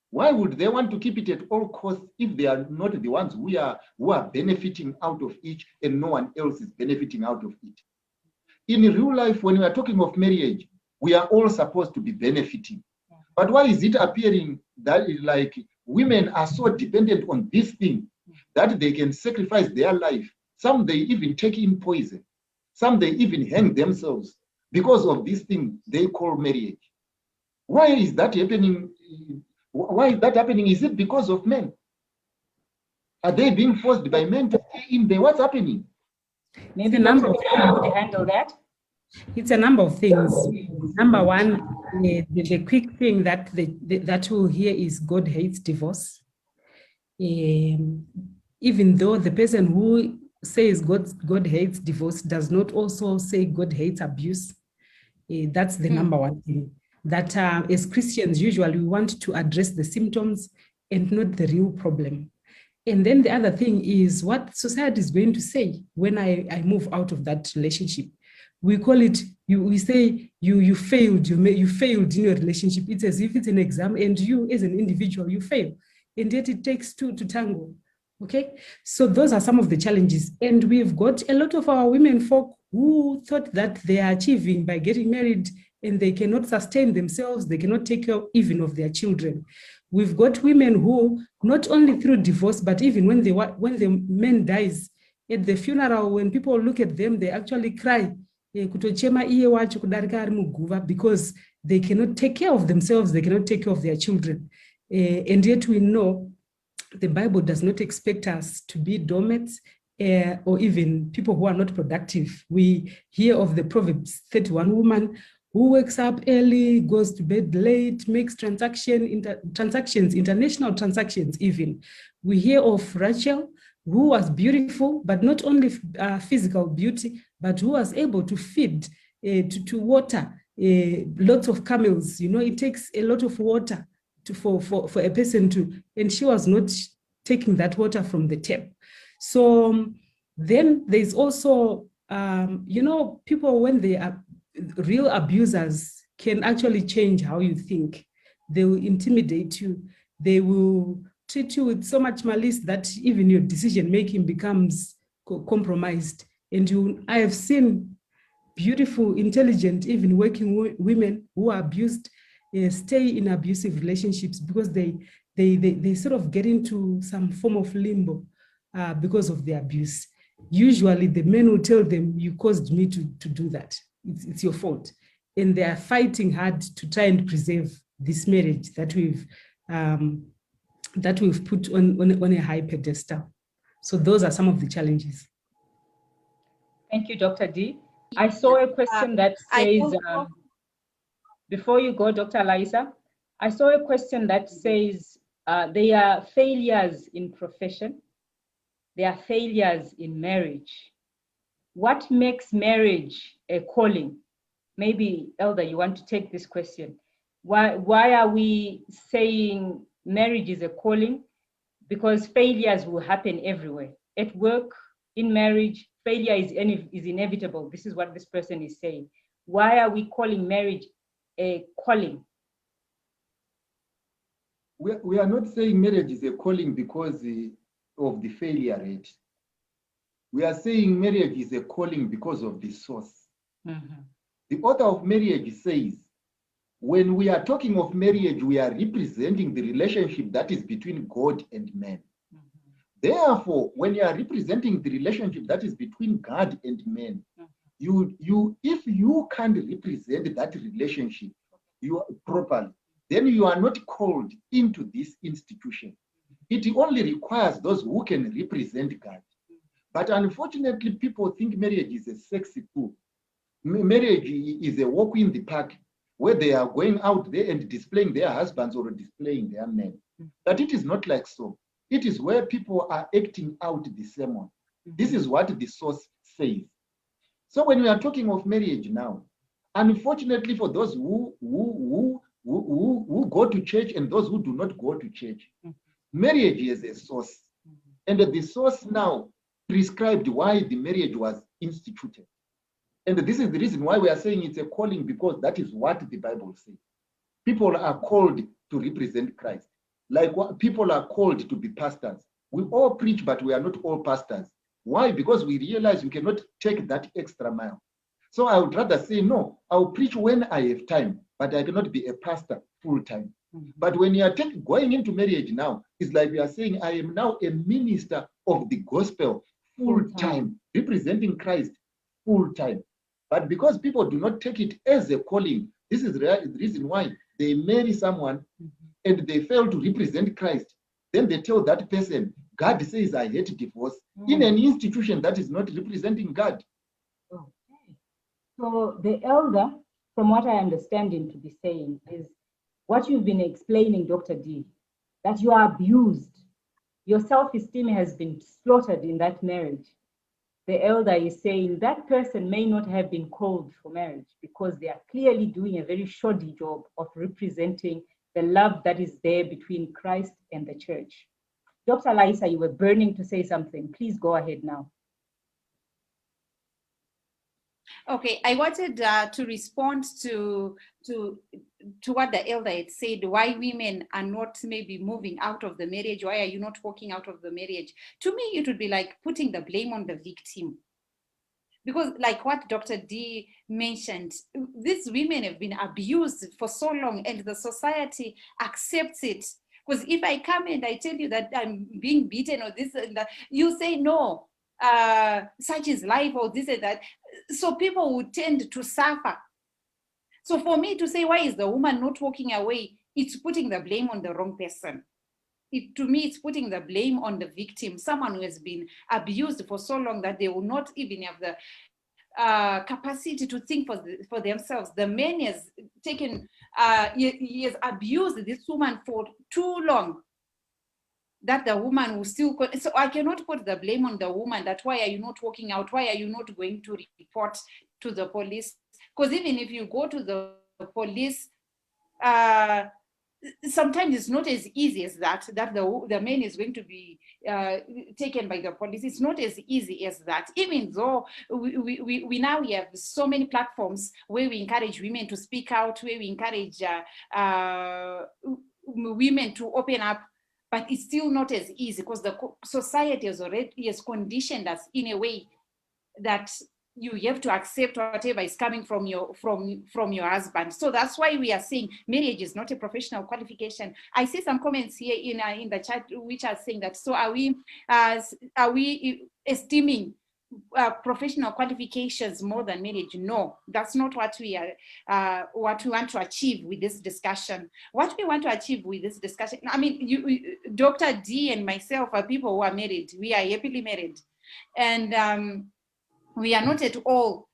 Why would they want to keep it at all costs if they are not the ones who are benefiting out of it and no one else is benefiting out of it? In real life, when we are talking of marriage, we are all supposed to be benefiting. But why is it appearing that like women are so dependent on this thing that they can sacrifice their life? Some they even take in poison. Some they even hang themselves because of this thing they call marriage. Why is that happening? Why is that happening? Is it because of men? Are they being forced by men to stay in there? What's happening? Maybe number Dr. of Zviri could handle that. It's a number of things. Number one, the quick thing that that we'll hear is God hates divorce. Even though the person who says God hates divorce does not also say God hates abuse. That's the number one thing. That as Christians, usually we want to address the symptoms and not the real problem. And then the other thing is what society is going to say when I move out of that relationship. We call it, we say you failed, you failed in your relationship. It's as if it's an exam and you as an individual, you fail. And yet it takes two to tango, okay? So those are some of the challenges. And we've got a lot of our women folk who thought that they are achieving by getting married and they cannot sustain themselves, they cannot take care even of their children. We've got women who, not only through divorce, but even when the man dies, at the funeral, when people look at them, they actually cry because they cannot take care of themselves, they cannot take care of their children. And yet we know the Bible does not expect us to be doormats or even people who are not productive. We hear of the Proverbs 31 woman who wakes up early, goes to bed late, makes transactions, international transactions even. We hear of Rachel, who was beautiful, but not only physical beauty, but who was able to feed, to water lots of camels. You know, it takes a lot of water for a person to, and she was not taking that water from the tap. So then there's also, you know, people when they are real abusers can actually change how you think. They will intimidate you. They will treat you with so much malice that even your decision-making becomes compromised. And I have seen beautiful, intelligent, even working women who are abused stay in abusive relationships because they sort of get into some form of limbo because of the abuse. Usually the men will tell them, you caused me to do that. It's your fault. And they are fighting hard to try and preserve this marriage that we've put on a high pedestal. So those are some of the challenges. Thank you, Dr. D. I saw a question that says, before you go, Dr. Liza, I saw a question that says they are failures in profession, they are failures in marriage. What makes marriage a calling? Maybe, Elder, you want to take this question. Why are we saying marriage is a calling? Because failures will happen everywhere. At work, in marriage, failure is inevitable. This is what this person is saying. Why are we calling marriage a calling? We are not saying marriage is a calling because of the failure rate. We are saying marriage is a calling because of the source. Mm-hmm. The author of marriage says, when we are talking of marriage, we are representing the relationship that is between God and man. Mm-hmm. Therefore, when you are representing the relationship that is between God and man, mm-hmm. If you can't represent that relationship properly, then you are not called into this institution. It only requires those who can represent God. But unfortunately, people think marriage is a sexy tool. Marriage is a walk in the park where they are going out there and displaying their husbands or displaying their men. But it is not like so. It is where people are acting out the sermon. This is what the source says. So when we are talking of marriage now, unfortunately for those who go to church and those who do not go to church, marriage is a source. And the source now prescribed why the marriage was instituted. And this is the reason why we are saying it's a calling, because that is what the Bible says. People are called to represent Christ. Like what people are called to be pastors. We all preach, but we are not all pastors. Why? Because we realize we cannot take that extra mile. So I would rather say, no, I'll preach when I have time, but I cannot be a pastor full time. But when you are going into marriage now, it's like we are saying, I am now a minister of the gospel full time, representing Christ full time. But because people do not take it as a calling, this is the reason why they marry someone and they fail to represent Christ. Then they tell that person, God says, I hate divorce in an institution that is not representing God. Okay. So the elder, from what I understand him to be saying, is what you've been explaining, Dr. D, that you are abused. Your self-esteem has been slaughtered in that marriage. The elder is saying that person may not have been called for marriage because they are clearly doing a very shoddy job of representing the love that is there between Christ and the church. Dr. Laisa, you were burning to say something. Please go ahead now. Okay, I wanted to respond to what the elder had said, why women are not maybe moving out of the marriage, why are you not walking out of the marriage? To me, it would be like putting the blame on the victim. Because like what Dr. D mentioned, these women have been abused for so long and the society accepts it. Because if I come and I tell you that I'm being beaten or this and that, you say no, such is life or this and that. So people would tend to suffer. So for me to say, why is the woman not walking away? It's putting the blame on the wrong person. To me, it's putting the blame on the victim, someone who has been abused for so long that they will not even have the capacity to think for themselves. The man has taken, he has abused this woman for too long, that the woman will still, so I cannot put the blame on the woman that why are you not walking out? Why are you not going to report to the police? Because even if you go to the police, sometimes it's not as easy as that the man is going to be taken by the police. It's not as easy as that, even though we now have so many platforms where we encourage women to speak out, where we encourage women to open up, but it's still not as easy because the society has conditioned us in a way that you have to accept whatever is coming from your husband. So that's why we are saying marriage is not a professional qualification. I see some comments here in the chat which are saying that. So are we esteeming professional qualifications more than marriage? No, that's not what we are. What we want to achieve with this discussion. What we want to achieve with this discussion. I mean, Dr. D and myself are people who are married. We are happily married, and we are not at all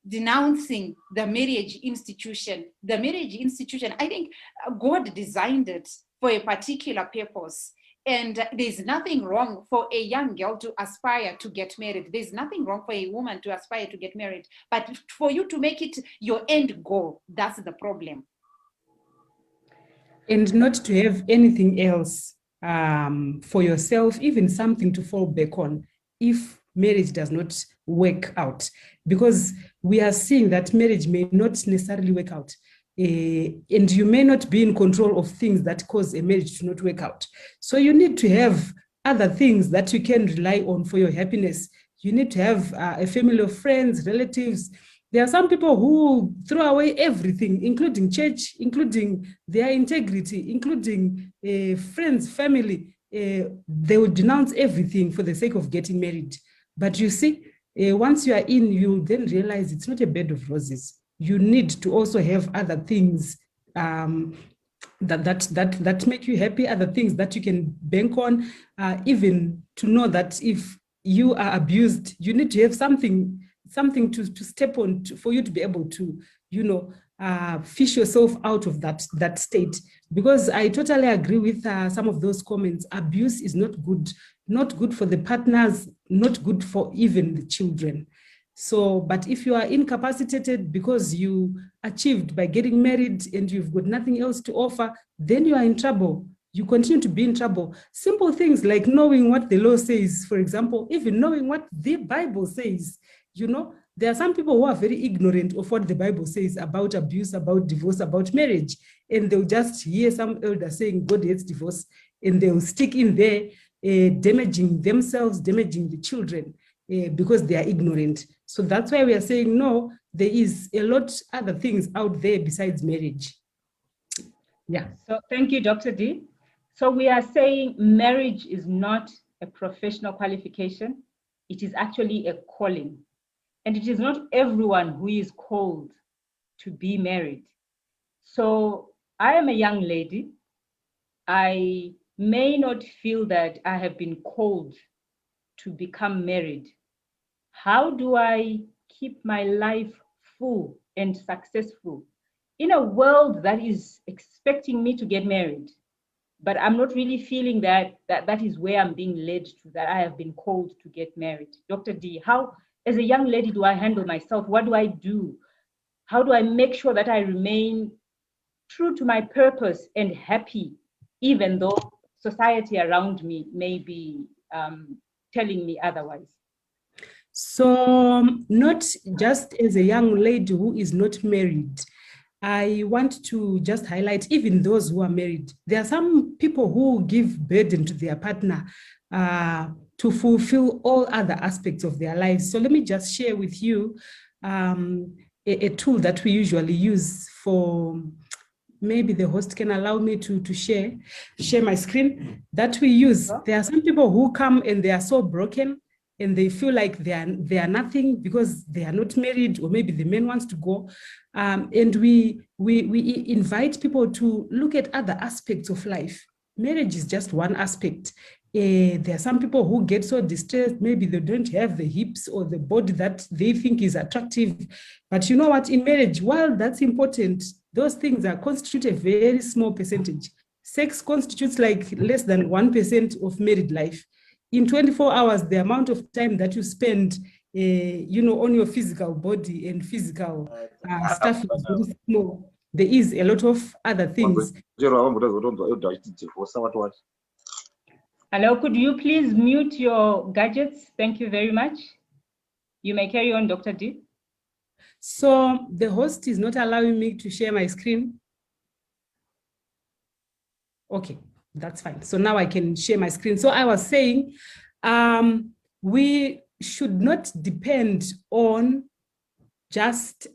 denouncing the marriage institution. The marriage institution, I think God designed it for a particular purpose. And there's nothing wrong for a young girl to aspire to get married. There's nothing wrong for a woman to aspire to get married. But for you to make it your end goal, that's the problem. And not to have anything else for yourself, even something to fall back on if marriage does not work out, because we are seeing that marriage may not necessarily work out, and you may not be in control of things that cause a marriage to not work out. So you need to have other things that you can rely on for your happiness. You need to have a family of friends, relatives. There are some people who throw away everything, including church, including their integrity, including friends, family. They will denounce everything for the sake of getting married. But you see, once you are in, you then realize it's not a bed of roses. You need to also have other things that make you happy, other things that you can bank on, even to know that if you are abused, you need to have something to step on for you to be able to, fish yourself out of that state. Because I totally agree with some of those comments. Abuse is not good for the partners, not good for even the children. So, but if you are incapacitated because you achieved by getting married and you've got nothing else to offer, then you are in trouble. You continue to be in trouble. Simple things like knowing what the law says, for example, even knowing what the Bible says. There are some people who are very ignorant of what the Bible says about abuse, about divorce, about marriage. And they'll just hear some elder saying God hates divorce, and they'll stick in there, damaging themselves, damaging the children, because they are ignorant. So that's why we are saying, no, there is a lot other things out there besides marriage. Yeah. So thank you, Dr. D. So we are saying marriage is not a professional qualification. It is actually a calling. And it is not everyone who is called to be married. So I am a young lady. I may not feel that I have been called to become married, how do I keep my life full and successful in a world that is expecting me to get married? But I'm not really feeling that is where I'm being led to, that I have been called to get married. Dr. D, how, as a young lady, do I handle myself? What do I do? How do I make sure that I remain true to my purpose and happy, even though society around me may be telling me otherwise? So not just as a young lady who is not married, I want to just highlight even those who are married. There are some people who give burden to their partner to fulfill all other aspects of their lives. So let me just share with you a tool that we usually use for, maybe the host can allow me to share my screen, that we use. There are some people who come and they are so broken and they feel like they are nothing because they are not married, or maybe the man wants to go. And we invite people to look at other aspects of life. Marriage is just one aspect. There are some people who get so distressed, maybe they don't have the hips or the body that they think is attractive. But you know what, in marriage, while that's important, those things are constitute a very small percentage. Sex constitutes like less than 1% of married life. In 24 hours, the amount of time that you spend, on your physical body and physical stuff is very small. There is a lot of other things. Hello, could you please mute your gadgets? Thank you very much. You may carry on, Dr. D. So the host is not allowing me to share my screen. Okay, that's fine. So now I can share my screen. So I was saying, we should not depend on just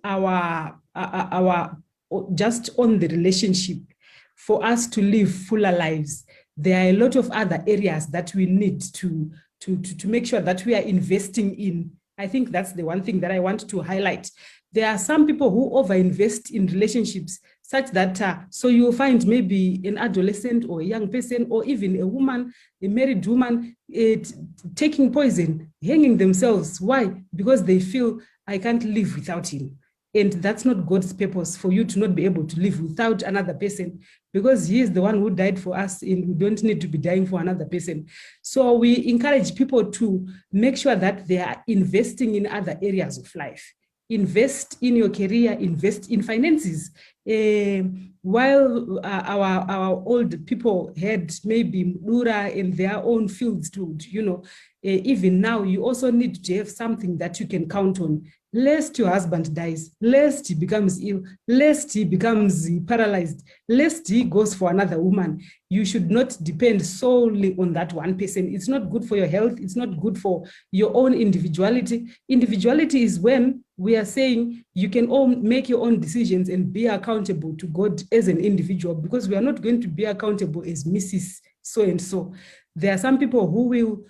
just on the relationship for us to live fuller lives. There are a lot of other areas that we need to make sure that we are investing in. I think that's the one thing that I want to highlight. There are some people who overinvest in relationships such that, so you'll find maybe an adolescent or a young person or even a woman, a married woman, taking poison, hanging themselves. Why? Because they feel, I can't live without him. And that's not God's purpose, for you to not be able to live without another person, because he is the one who died for us and we don't need to be dying for another person. So we encourage people to make sure that they are investing in other areas of life. Invest in your career, invest in finances. While our old people had maybe Mura in their own fields to, even now you also need to have something that you can count on. Lest your husband dies, lest he becomes ill, lest he becomes paralyzed, lest he goes for another woman. You should not depend solely on that one person. It's not good for your health. It's not good for your own individuality. Individuality is when we are saying you can all make your own decisions and be accountable to God as an individual, because we are not going to be accountable as Mrs. So-and-so. There are some people who will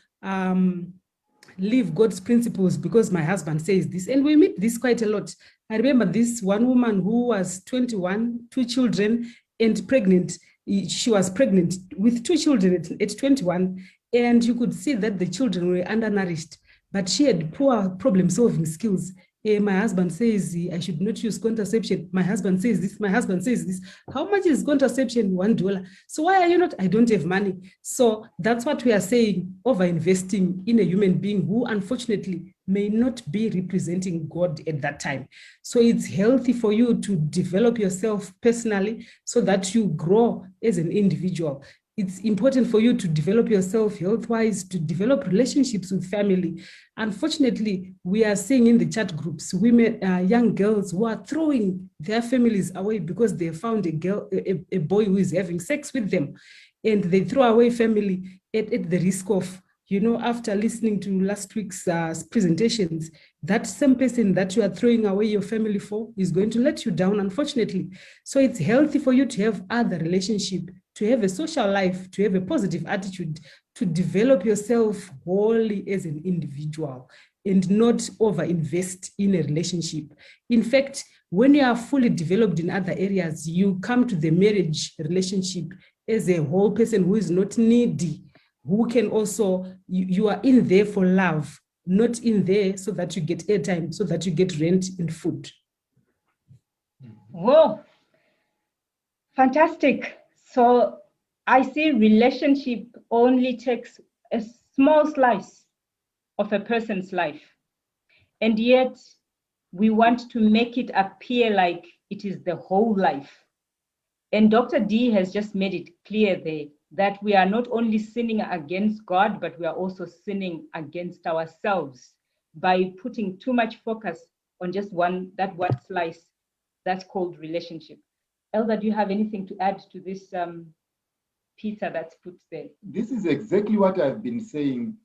live God's principles because my husband says this. And we meet this quite a lot. I remember this one woman who was 21, 2 children, and pregnant. She was pregnant with 2 children at 21. And you could see that the children were undernourished, but she had poor problem-solving skills. My husband says I should not use contraception. My husband says this. My husband says this. How much is contraception? $1. So why are you not? I don't have money. So that's what we are saying, over-investing in a human being who unfortunately may not be representing God at that time. So it's healthy for you to develop yourself personally so that you grow as an individual. It's important for you to develop yourself health-wise, to develop relationships with family. Unfortunately, we are seeing in the chat groups, women, young girls who are throwing their families away because they found a boy who is having sex with them. And they throw away family at the risk of, after listening to last week's presentations, that same person that you are throwing away your family for is going to let you down, unfortunately. So it's healthy for you to have other relationship, to have a social life, to have a positive attitude, to develop yourself wholly as an individual and not over-invest in a relationship. In fact, when you are fully developed in other areas, you come to the marriage relationship as a whole person who is not needy, who can also, you are in there for love, not in there so that you get airtime, so that you get rent and food. Whoa, fantastic. So I see relationship only takes a small slice of a person's life. And yet we want to make it appear like it is the whole life. And Dr. D has just made it clear there that we are not only sinning against God, but we are also sinning against ourselves by putting too much focus on just that one slice that's called relationship. Elder, do you have anything to add to this pizza that's put there? This is exactly what I've been saying,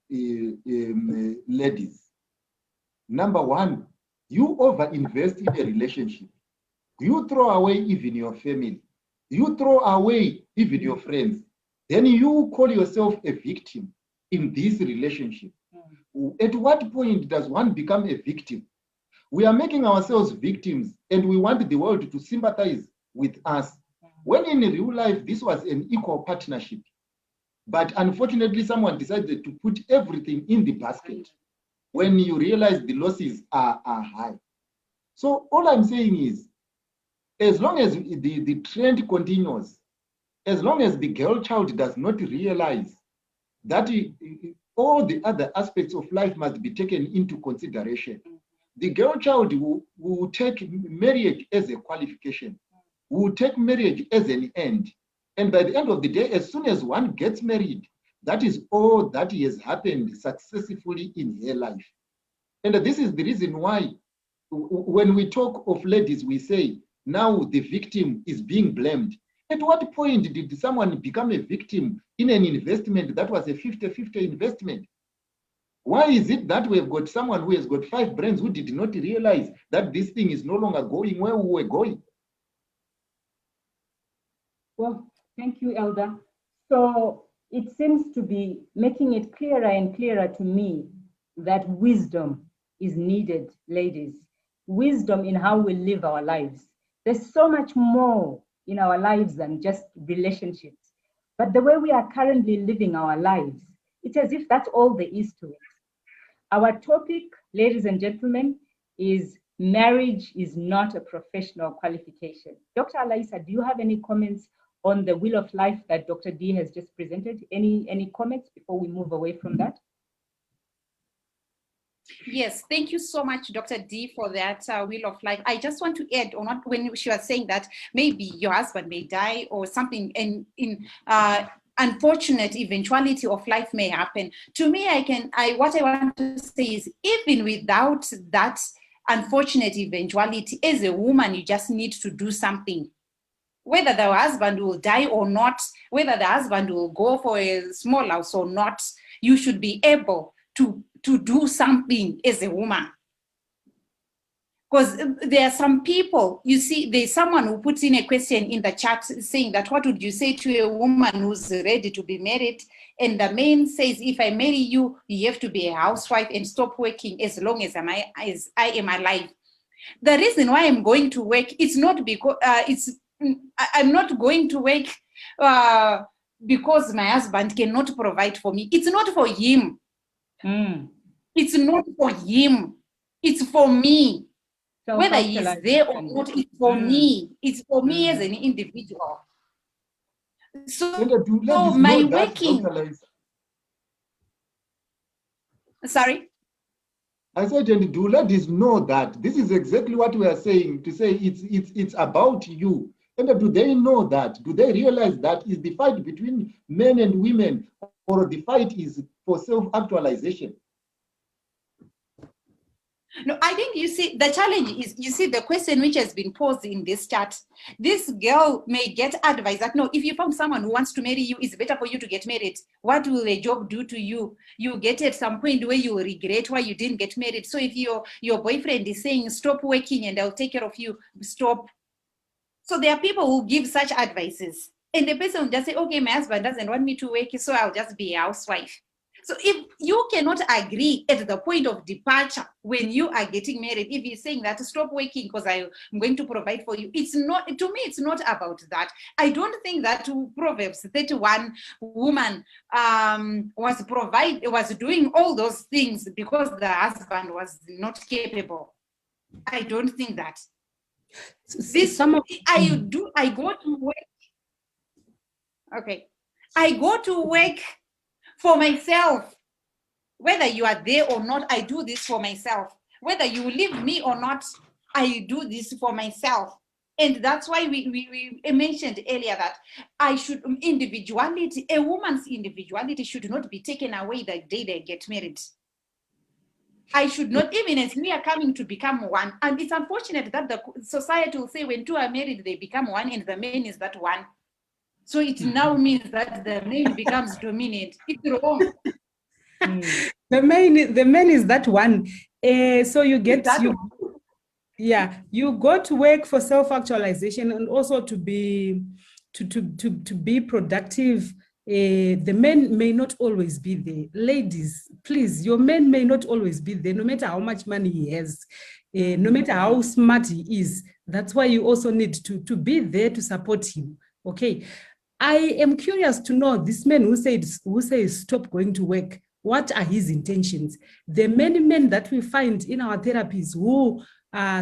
ladies. Number one, you overinvest in a relationship. You throw away even your family. You throw away even your friends. Then you call yourself a victim in this relationship. At what point does one become a victim? We are making ourselves victims and we want the world to sympathize with us. When in real life, this was an equal partnership. But unfortunately, someone decided to put everything in the basket when you realize the losses are high. So all I'm saying is, as long as the trend continues, as long as the girl child does not realize that all the other aspects of life must be taken into consideration, the girl child will take marriage as a qualification, will take marriage as an end. And by the end of the day, as soon as one gets married, that is all that has happened successfully in her life. And this is the reason why when we talk of ladies, we say now the victim is being blamed. At what point did someone become a victim in an investment that was a 50-50 investment? Why is it that we have got someone who has got 5 brains who did not realize that this thing is no longer going where we were going? Well, thank you, Elder. So it seems to be making it clearer and clearer to me that wisdom is needed, ladies. Wisdom in how we live our lives. There's so much more in our lives than just relationships. But the way we are currently living our lives, it's as if that's all there is to it. Our topic, ladies and gentlemen, is marriage is not a professional qualification. Dr. Alaisa, do you have any comments on the wheel of life that Dr. D has just presented? Any comments before we move away from that? Yes, thank you so much, Dr. D, for that wheel of life. I just want to add, or not, when she was saying that maybe your husband may die or something, and in unfortunate eventuality of life may happen. To me, what I want to say is, even without that unfortunate eventuality, as a woman, you just need to do something. Whether the husband will die or not, whether the husband will go for a small house or not, you should be able to do something as a woman. Because there are some people, you see, there's someone who puts in a question in the chat saying that, what would you say to a woman who's ready to be married? And the man says, if I marry you, you have to be a housewife and stop working as long as I am alive. The reason why I'm going to work, it's not because, I'm not going to work because my husband cannot provide for me. It's not for him. It's not for him. It's for me. So whether he's there or not, it's for me. It's for me as an individual. So my working. Sorry? I said, and do ladies know that this is exactly what we are saying, to say it's about you. And do they know that? Do they realize that is the fight between men and women, or the fight is for self-actualization? No, I think, you see, the challenge is, you see, the question which has been posed in this chat, this girl may get advice that, no, if you found someone who wants to marry you, it's better for you to get married. What will a job do to you? You get at some point where you will regret why you didn't get married. So if your boyfriend is saying, stop working and I'll take care of you, stop. So there are people who give such advices. And the person will just say, okay, my husband doesn't want me to work, so I'll just be a housewife. So if you cannot agree at the point of departure when you are getting married, if he's saying that stop working because I'm going to provide for you, it's not, to me, it's not about that. I don't think that Proverbs 31 woman was doing all those things because the husband was not capable. I don't think that. I go to work. Okay. I go to work for myself. Whether you are there or not, I do this for myself. Whether you leave me or not, I do this for myself. And that's why we mentioned earlier that a woman's individuality should not be taken away the day they get married. I should not, even as we are coming to become one. And it's unfortunate that the society will say when two are married, they become one, and the man is that one. So it now means that the man becomes dominant. It's wrong. The man is that one. So you get you go to work for self-actualization and also to be productive. The men may not always be there. Ladies, please, your man may not always be there, no matter how much money he has, no matter how smart he is. That's why you also need to be there to support him. Okay. I am curious to know this man who says stop going to work. What are his intentions? The many men that we find in our therapies who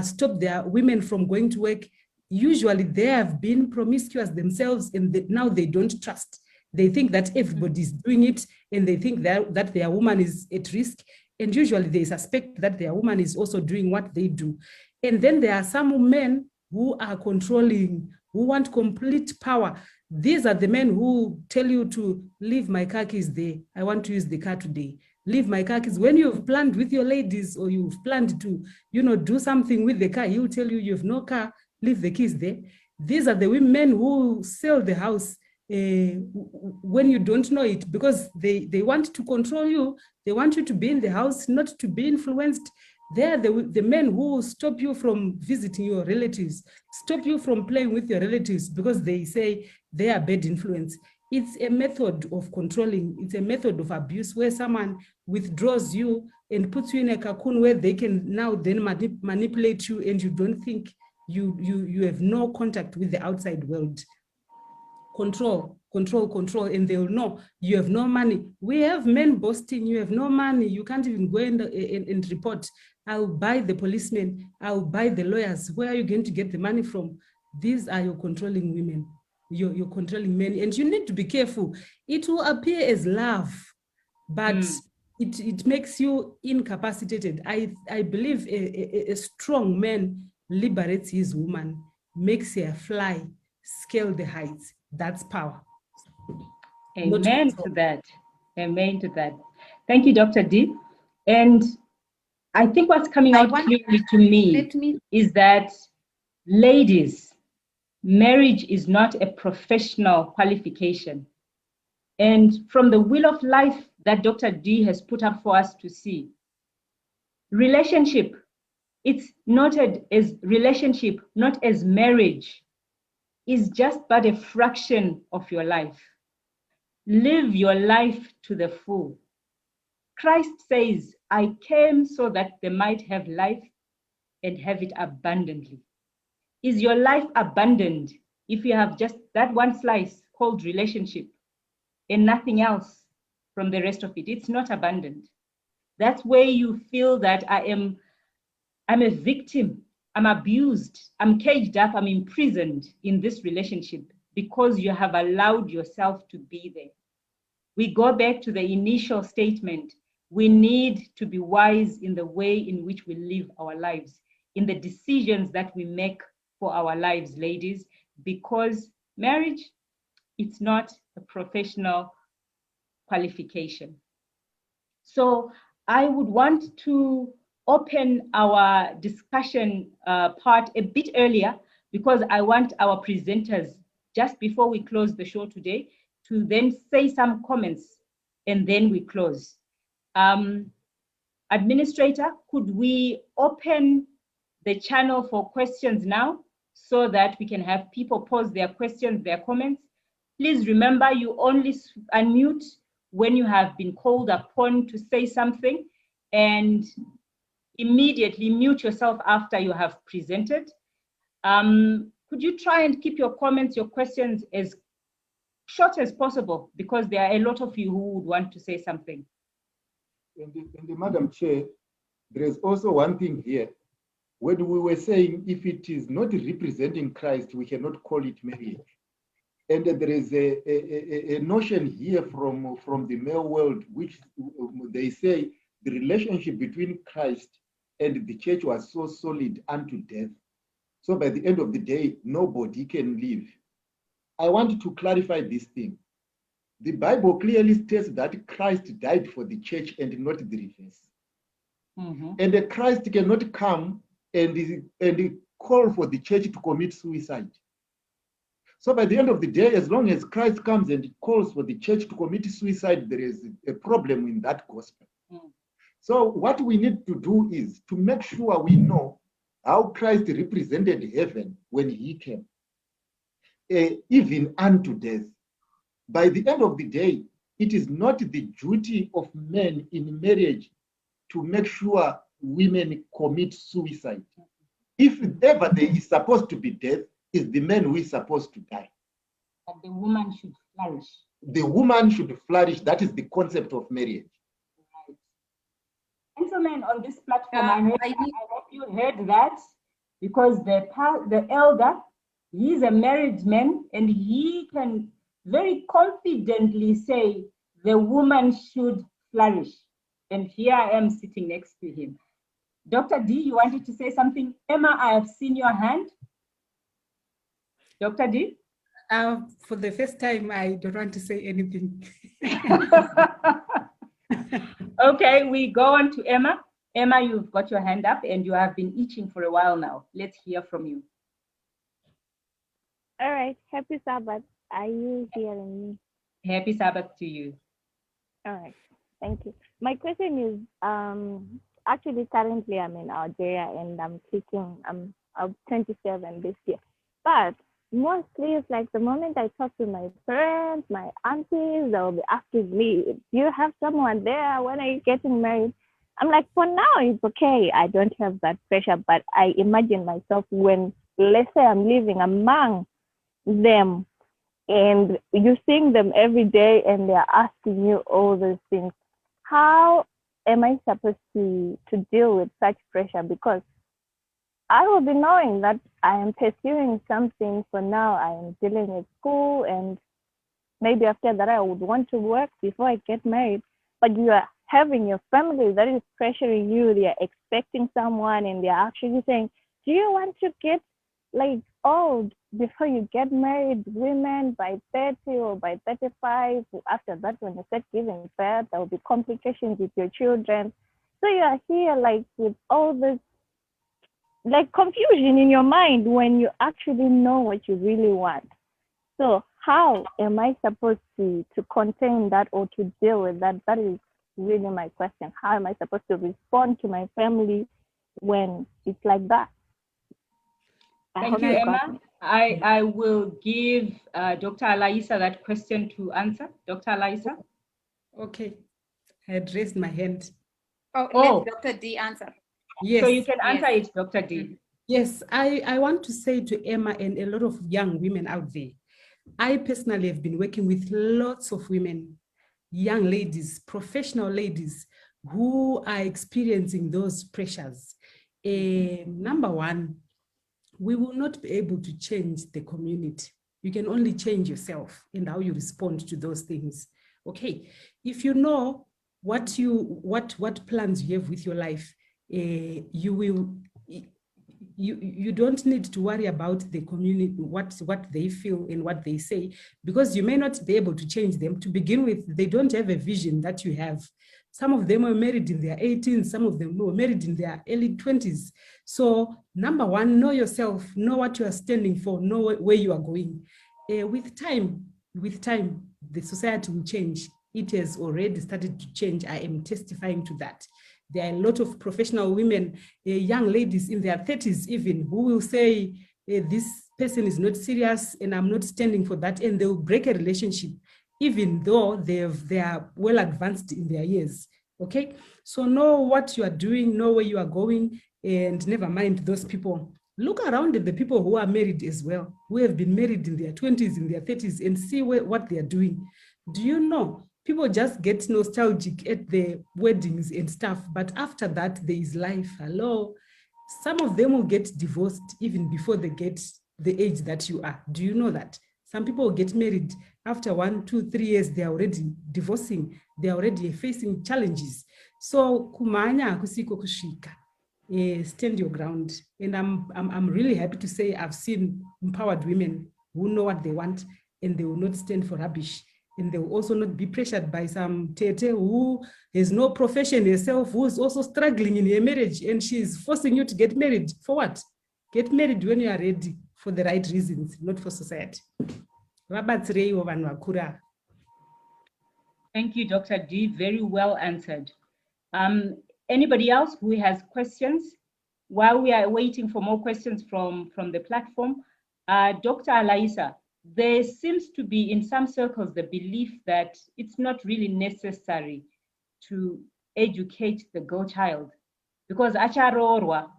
stop their women from going to work, usually they have been promiscuous themselves, and now they don't trust. They think that everybody is doing it, and they think that their woman is at risk, and usually they suspect that their woman is also doing what they do. And then there are some men who are controlling, who want complete power. These are the men who tell you to leave my car keys there. I want to use the car today. Leave my car keys. When you've planned with your ladies or you've planned to, do something with the car, he'll tell you you have no car, leave the keys there. These are the women who sell the house when you don't know it, because they want to control you. They want you to be in the house, not to be influenced. They're the men who stop you from visiting your relatives, stop you from playing with your relatives because they say they are bad influence. It's a method of controlling. It's a method of abuse where someone withdraws you and puts you in a cocoon where they can now then manipulate you, and you don't think you have no contact with the outside world. Control, and they'll know you have no money. We have men boasting, you have no money, you can't even go and report. I'll buy the policemen, I'll buy the lawyers. Where are you going to get the money from? These are your controlling women, you're controlling men, and you need to be careful. It will appear as love, but it makes you incapacitated. I believe a strong man liberates his woman, makes her fly, scale the heights. That's power. Amen to that. Amen to that. Thank you, Dr. D. And I think what's coming out clearly to me is that, ladies, marriage is not a professional qualification. And from the wheel of life that Dr. D has put up for us to see, relationship, it's noted as relationship, not as marriage, is just but a fraction of your life. Live your life to the full. Christ says, I came so that they might have life and have it abundantly. Is your life abundant if you have just that one slice called relationship and nothing else from the rest of it? It's not abundant. That's where you feel that I'm a victim, I'm abused, I'm caged up, I'm imprisoned in this relationship because you have allowed yourself to be there. We go back to the initial statement. We need to be wise in the way in which we live our lives, in the decisions that we make for our lives, ladies, because marriage, it's not a professional qualification. So I would want to open our discussion part a bit earlier, because I want our presenters, just before we close the show today, to then say some comments, and then we close. Administrator, could we open the channel for questions now so that we can have people pose their questions, their comments? Please remember, you only unmute when you have been called upon to say something, and immediately mute yourself after you have presented. Could you try and keep your comments, your questions as short as possible, because there are a lot of you who would want to say something. And the Madam Chair, there is also one thing here. When we were saying if it is not representing Christ, we cannot call it marriage. And there is a notion here from the male world, which they say the relationship between Christ and the church was so solid unto death. So by the end of the day, nobody can live. I want to clarify this thing. The Bible clearly states that Christ died for the church and not the reverse. Mm-hmm. And Christ cannot come and call for the church to commit suicide. So by the end of the day, as long as Christ comes and calls for the church to commit suicide, there is a problem in that gospel. Mm. So what we need to do is to make sure we know how Christ represented heaven when he came, even unto death. By the end of the day, it is not the duty of men in marriage to make sure women commit suicide. If ever there is supposed to be death, it's the men who is supposed to die. But the woman should flourish. The woman should flourish. That is the concept of marriage. Right. Gentlemen on this platform, I hope you heard that, because the elder, he's a married man, and he can very confidently say the woman should flourish. And here I am sitting next to him. Dr. D, you wanted to say something? Emma, I have seen your hand. Dr. D? For the first time, I don't want to say anything. Okay, we go on to Emma. Emma, you've got your hand up and you have been itching for a while now. Let's hear from you. All right, happy Sabbath. Are you hearing me? Happy Sabbath to you. All right, thank you. My question is, actually currently I'm in Algeria and I'm 27 this year. But mostly it's like the moment I talk to my parents, my aunties, they'll be asking me, do you have someone there? When are you getting married? I'm like, for now, it's okay. I don't have that pressure, but I imagine myself when, let's say I'm living among them and you're seeing them every day and they're asking you all those things. How am I supposed to deal with such pressure? Because I will be knowing that I am pursuing something for now. I am dealing with school, and maybe after that I would want to work before I get married. But you are having your family that is pressuring you. They are expecting someone, and they are actually saying, do you want to get like old before you get married? Women by 30 or by 35. After that, when you start giving birth, there will be complications with your children. So you are here like with all this like confusion in your mind when you actually know what you really want. So how am I supposed to contain that or to deal with that? That is really my question. How am I supposed to respond to my family when it's like that? Thank you, Emma. I will give Dr. Alaisa that question to answer. Dr. Alaisa? Okay, I had raised my hand. Let Dr. D answer. Yes. So you can answer it, Dr. D. Yes, I want to say to Emma and a lot of young women out there, I personally have been working with lots of women, young ladies, professional ladies who are experiencing those pressures. Number one, we will not be able to change the community. You can only change yourself and how you respond to those things. Okay, if you know what plans you have with your life, you don't need to worry about the community, what they feel and what they say, because you may not be able to change them. To begin with, they don't have a vision that you have. Some of them were married in their 18s, some of them were married in their early 20s. So number one, know yourself, know what you are standing for, know where you are going. With time, the society will change. It has already started to change. I am testifying to that. There are a lot of professional women, young ladies in their 30s even, who will say, this person is not serious and I'm not standing for that, and they will break a relationship even though they are well advanced in their years. Okay, so know what you are doing, know where you are going, and never mind those people. Look around at the people who are married as well, who have been married in their 20s, in their 30s, and see what they are doing. Do you know, people just get nostalgic at the weddings and stuff, but after that, there is life. Hello. Some of them will get divorced even before they get the age that you are. Do you know that? Some people will get married after 1, 2, 3 years, they are already divorcing, they are already facing challenges. So kumanya kusiko kushika. Stand your ground. And I'm really happy to say I've seen empowered women who know what they want and they will not stand for rubbish. And they will also not be pressured by some tete who has no profession herself, who is also struggling in her marriage, and she's forcing you to get married. For what? Get married when you are ready, for the right reasons, not for society. Thank you, Dr. D. Very well answered. Anybody else who has questions? While we are waiting for more questions from the platform, Dr. Alaisa, there seems to be in some circles the belief that it's not really necessary to educate the girl child because acharorwa.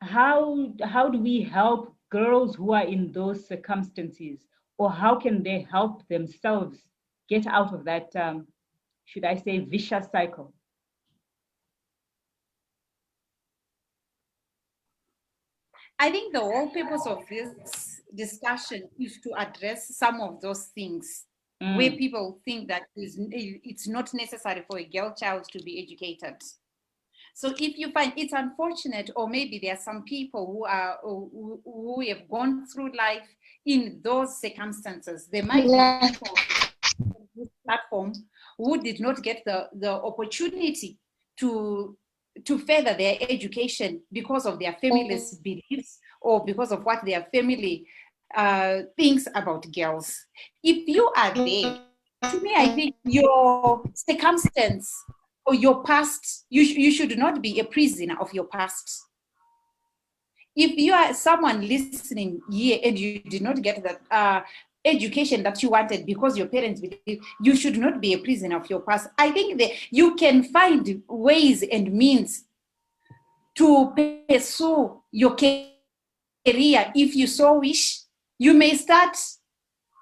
How do we help girls who are in those circumstances, or how can they help themselves get out of that, should I say, vicious cycle? I think the whole purpose of this discussion is to address some of those things where people think that it's not necessary for a girl child to be educated. So if you find it's unfortunate, or maybe there are some people who have gone through life in those circumstances, there might be people on this platform who did not get the opportunity to further their education because of their family's beliefs or because of what their family thinks about girls. If you are there, to me, I think your circumstance or your past, you should not be a prisoner of your past. If you are someone listening here and you did not get that education that you wanted because your parents believe, you should not be a prisoner of your past. I think that you can find ways and means to pursue your career if you so wish. You may start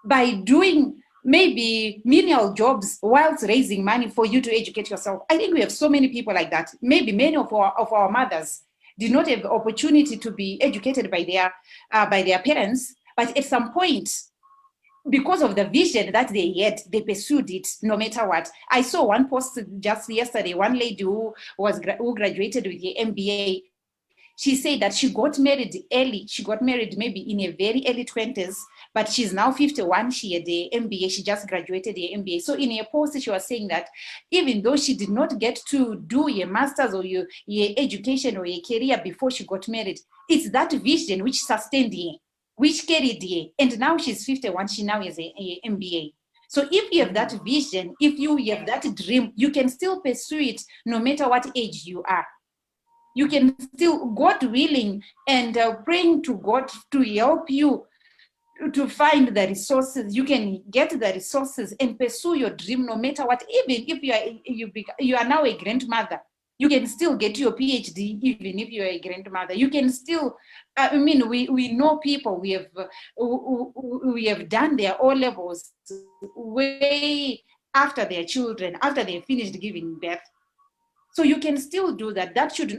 by doing maybe menial jobs whilst raising money for you to educate yourself. I think we have so many people like that. Maybe many of our mothers did not have the opportunity to be educated by their parents, but at some point, because of the vision that they had, they pursued it no matter what. I saw one post just yesterday, one lady who graduated with the MBA. She said that she got married early. She got married maybe in a very early 20s, but she's now 51. She had the MBA. She just graduated the MBA. So in her post, she was saying that even though she did not get to do a master's or your education or a career before she got married, it's that vision which sustained her, which carried her. And now she's 51. She now has a MBA. So if you have that vision, if you have that dream, you can still pursue it no matter what age you are. You can still, God willing, and praying to God to help you to find the resources. You can get the resources and pursue your dream no matter what. Even if you are now a grandmother, you can still get your PhD even if you are a grandmother. You can still, we know people, we have done their O-levels way after their children, after they finished giving birth. So you can still do that.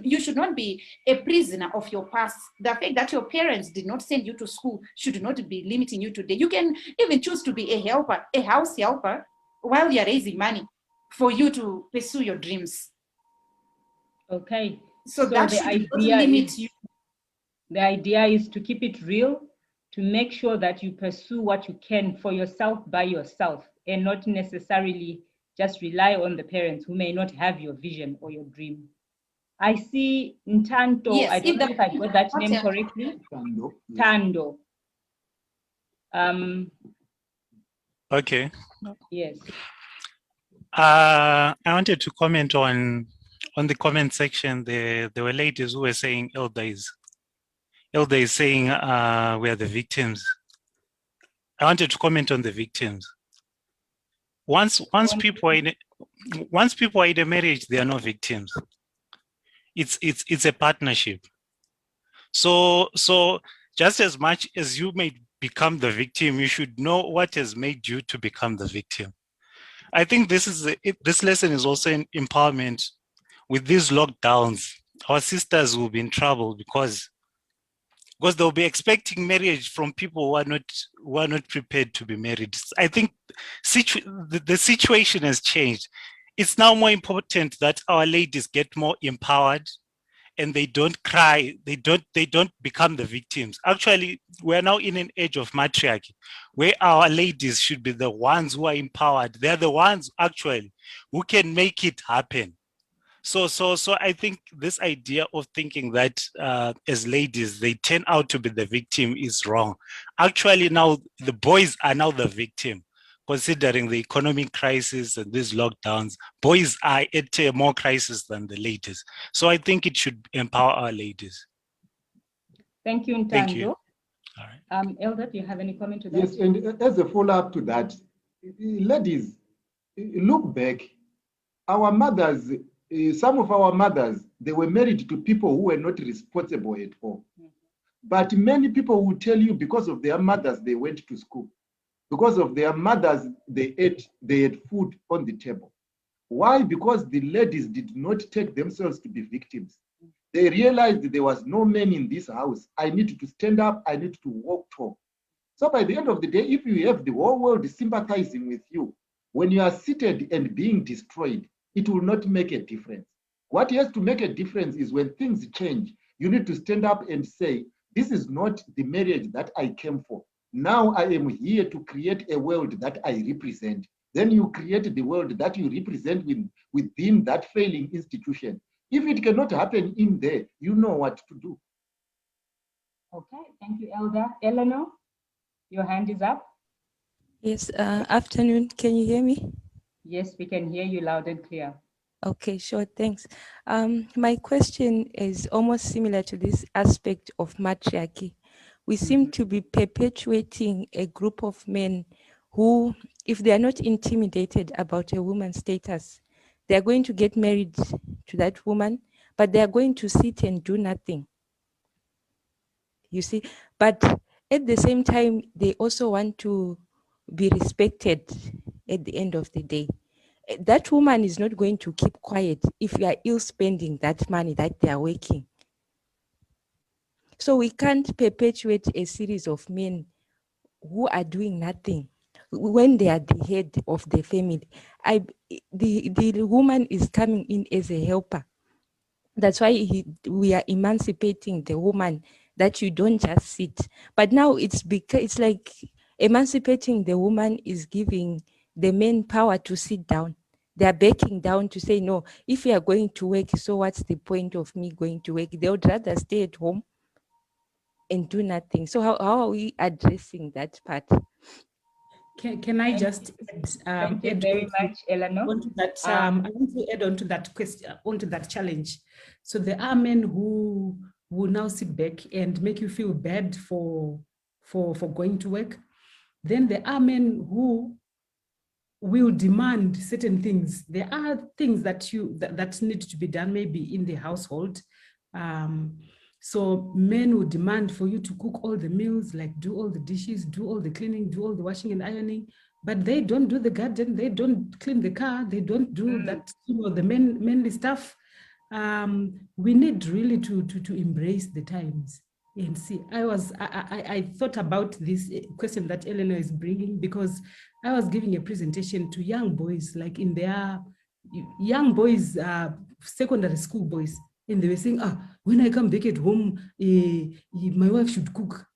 You should not be a prisoner of your past. The fact that your parents did not send you to school should not be limiting you today. You can even choose to be a helper, a house helper, while you're raising money for you to pursue your dreams. Okay. So that should not limit you. The idea is to keep it real, to make sure that you pursue what you can for yourself by yourself, and not necessarily just rely on the parents who may not have your vision or your dream. I see Ntanto, yes, I don't know if I got that name correctly. Tando. Okay. Yes. I wanted to comment on the comment section. There were ladies who were saying Elder is saying we are the victims. I wanted to comment on the victims. once people are in a marriage, they are not victims. It's a partnership. So just as much as you may become the victim, you should know what has made you to become the victim. I think this lesson is also in empowerment. With these lockdowns, our sisters will be in trouble because they'll be expecting marriage from people who are not prepared to be married. I think the situation has changed. It's now more important that our ladies get more empowered and they don't cry, they don't become the victims. Actually, we're now in an age of matriarchy where our ladies should be the ones who are empowered. They're the ones actually who can make it happen. So I think this idea of thinking that as ladies, they turn out to be the victim is wrong. Actually, now the boys are now the victim. Considering the economic crisis and these lockdowns, boys are at a more crisis than the ladies. So I think it should empower our ladies. Thank you, Ntando. Thank you. All right. Elder, do you have any comment to that? Yes, and as a follow-up to that, ladies, look back. Our mothers, some of our mothers, they were married to people who were not responsible at all. But many people will tell you because of their mothers, they went to school. Because of their mothers, they had food on the table. Why? Because the ladies did not take themselves to be victims. They realized there was no man in this house. I need to stand up. I need to walk tall. So by the end of the day, if you have the whole world sympathizing with you, when you are seated and being destroyed, it will not make a difference. What has to make a difference is when things change, you need to stand up and say, this is not the marriage that I came for. Now I am here to create a world that I represent. Then you create the world that you represent within that failing institution. If it cannot happen in there, you know what to do. Okay, thank you, Elder. Eleanor, your hand is up. Yes, afternoon. Can you hear me? Yes, we can hear you loud and clear. Okay, sure, thanks. My question is almost similar to this aspect of matriarchy. We seem to be perpetuating a group of men who, if they are not intimidated about a woman's status, they are going to get married to that woman, but they are going to sit and do nothing. You see, but at the same time, they also want to be respected at the end of the day. That woman is not going to keep quiet if you are ill spending that money that they are working. So we can't perpetuate a series of men who are doing nothing when they are the head of the family. The woman is coming in as a helper. That's why we are emancipating the woman, that you don't just sit. But now it's like emancipating the woman is giving the men power to sit down. They are backing down to say, no, if you are going to work, so what's the point of me going to work? They would rather stay at home and do nothing. So how are we addressing that part? Can I just add, thank you very much, Eleanor. Onto that, I want to add on to that question, onto that challenge. So there are men who will now sit back and make you feel bad for going to work. Then there are men who will demand certain things. There are things that need to be done maybe in the household. So men will demand for you to cook all the meals, like do all the dishes, do all the cleaning, do all the washing and ironing, but they don't do the garden, they don't clean the car, they don't do that, the manly stuff. We need really to embrace the times and see. I thought about this question that Eleanor is bringing, because I was giving a presentation to young boys, like in their young boys, secondary school boys. And they were saying, when I come back at home, my wife should cook.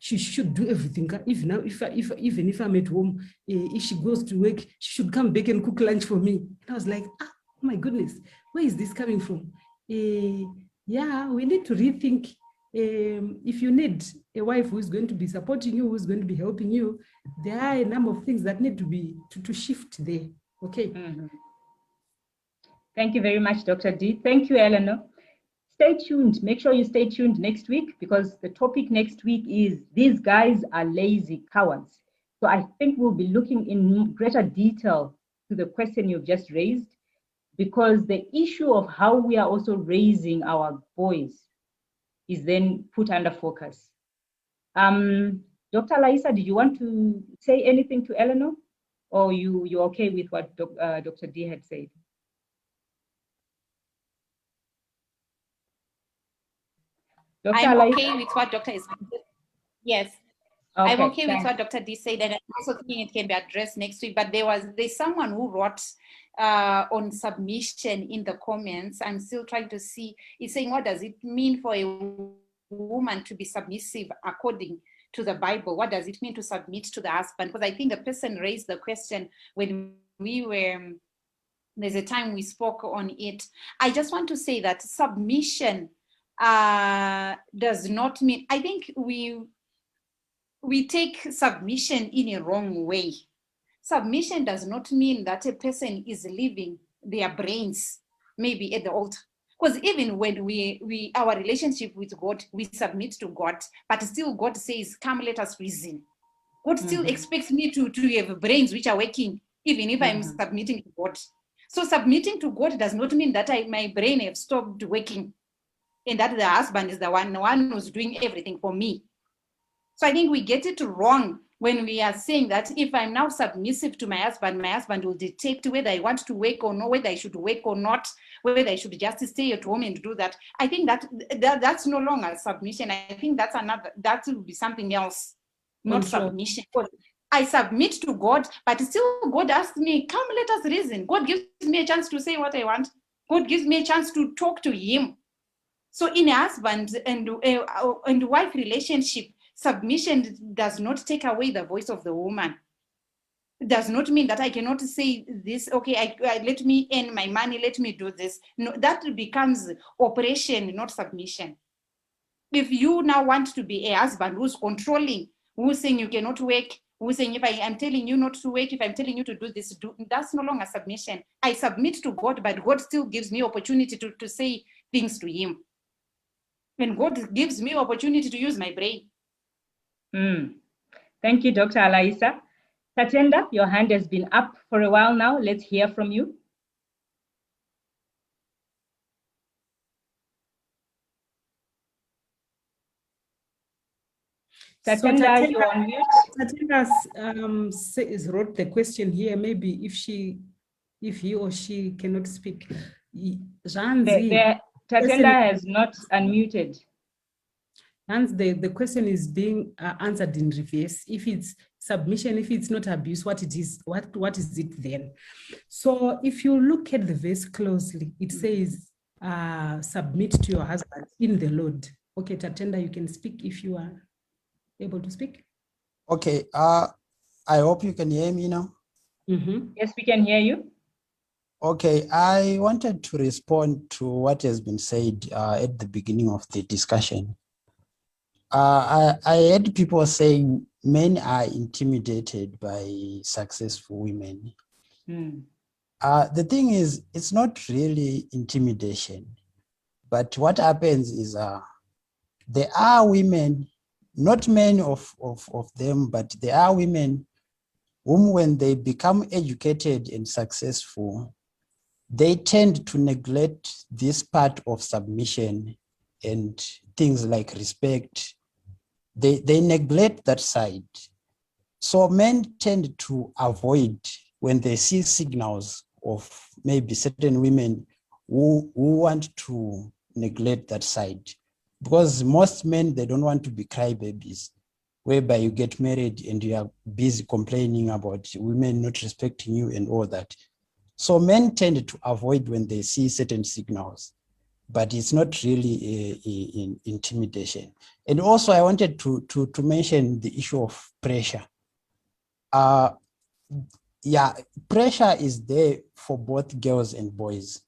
She should do everything. Even if I'm at home, if she goes to work, she should come back and cook lunch for me. And I was like, oh my goodness, where is this coming from? Yeah, we need to rethink. If you need a wife who is going to be supporting you, who is going to be helping you, there are a number of things that need to be to shift there. Okay. Thank you very much, Dr. D. Thank you, Eleanor. Stay tuned. Make sure you stay tuned next week, because the topic next week is "These guys are lazy cowards." So So I think we'll be looking in greater detail to the question you've just raised, because the issue of how we are also raising our boys is then put under focus. Dr. Laisa, did you want to say anything to Eleanor? Or you're okay with what Dr. D had said? Dr. I'm Laisa? okay with what Dr. is. Yes. Okay, I'm okay with thanks. what Dr. D said, and I also think it can be addressed next week. But there's someone who wrote on submission in the comments. I'm still trying to see. He's saying, what does it mean for a woman to be submissive according to the Bible? What does it mean to submit to the husband? Because I think the person raised the question when there's a time we spoke on it. I just want to say that submission does not mean, I think we take submission in a wrong way. Submission does not mean that a person is leaving their brains maybe at the altar. Because even when our relationship with God, we submit to God, but still God says, come, let us reason. God still expects me to have brains which are working, even if I'm submitting to God. So submitting to God does not mean that my brain have stopped working and that the husband is the one who's doing everything for me. So I think we get it wrong when we are saying that if I'm now submissive to my husband will detect whether I want to work or not, whether I should work or not, whether I should just stay at home and do that. I think that's no longer submission. I think that will be something else, not submission. I submit to God, but still God asks me, come, let us reason. God gives me a chance to say what I want. God gives me a chance to talk to him. So in a husband and wife relationship, submission does not take away the voice of the woman. It does not mean that I cannot say this, okay, let me earn my money, let me do this. No, that becomes oppression, not submission. If you now want to be a husband who's controlling, who's saying you cannot work, who's saying if I'm telling you not to work, if I'm telling you to do this, that's no longer submission. I submit to God, but God still gives me opportunity to say things to him. And God gives me opportunity to use my brain. Thank you, Dr. Alaisa. Tatenda, your hand has been up for a while now. Let's hear from you. Tatenda, you're on mute. Tatenda wrote the question here. Maybe if he or she cannot speak. Tatenda has not unmuted. Hence, the question is being answered in reverse. If it's submission, if it's not abuse, what is it then? So if you look at the verse closely, it says, submit to your husband in the Lord. Okay, Tatenda, you can speak if you are able to speak. Okay, I hope you can hear me now. Yes, we can hear you. Okay, I wanted to respond to what has been said at the beginning of the discussion. I heard people saying men are intimidated by successful women. The thing is, it's not really intimidation, but what happens is there are women, not many of them, but there are women whom when they become educated and successful, they tend to neglect this part of submission and things like respect. They neglect that side. So men tend to avoid when they see signals of maybe certain women who want to neglect that side. Because most men, they don't want to be crybabies, whereby you get married and you are busy complaining about women not respecting you and all that. So men tend to avoid when they see certain signals, but it's not really intimidation. And also I wanted to mention the issue of pressure. Yeah, pressure is there for both girls and boys.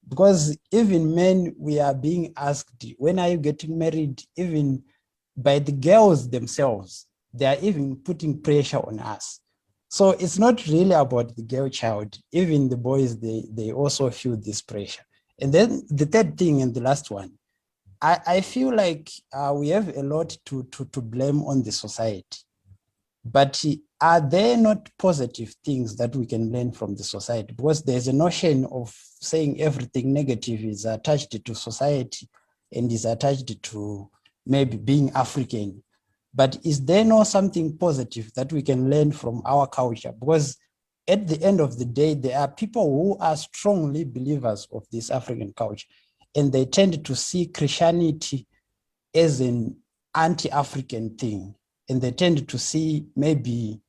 Because even men, we are being asked, when are you getting married? Even by the girls themselves, they are even putting pressure on us. So it's not really about the girl child. Even the boys, they also feel this pressure. And then the third thing and the last one, I feel like we have a lot to blame on the society. But are there not positive things that we can learn from the society? Because there's a notion of saying everything negative is attached to society and is attached to maybe being African. But is there not something positive that we can learn from our culture? Because at the end of the day, there are people who are strongly believers of this African culture, and they tend to see Christianity as an anti-African thing. And they tend to see maybe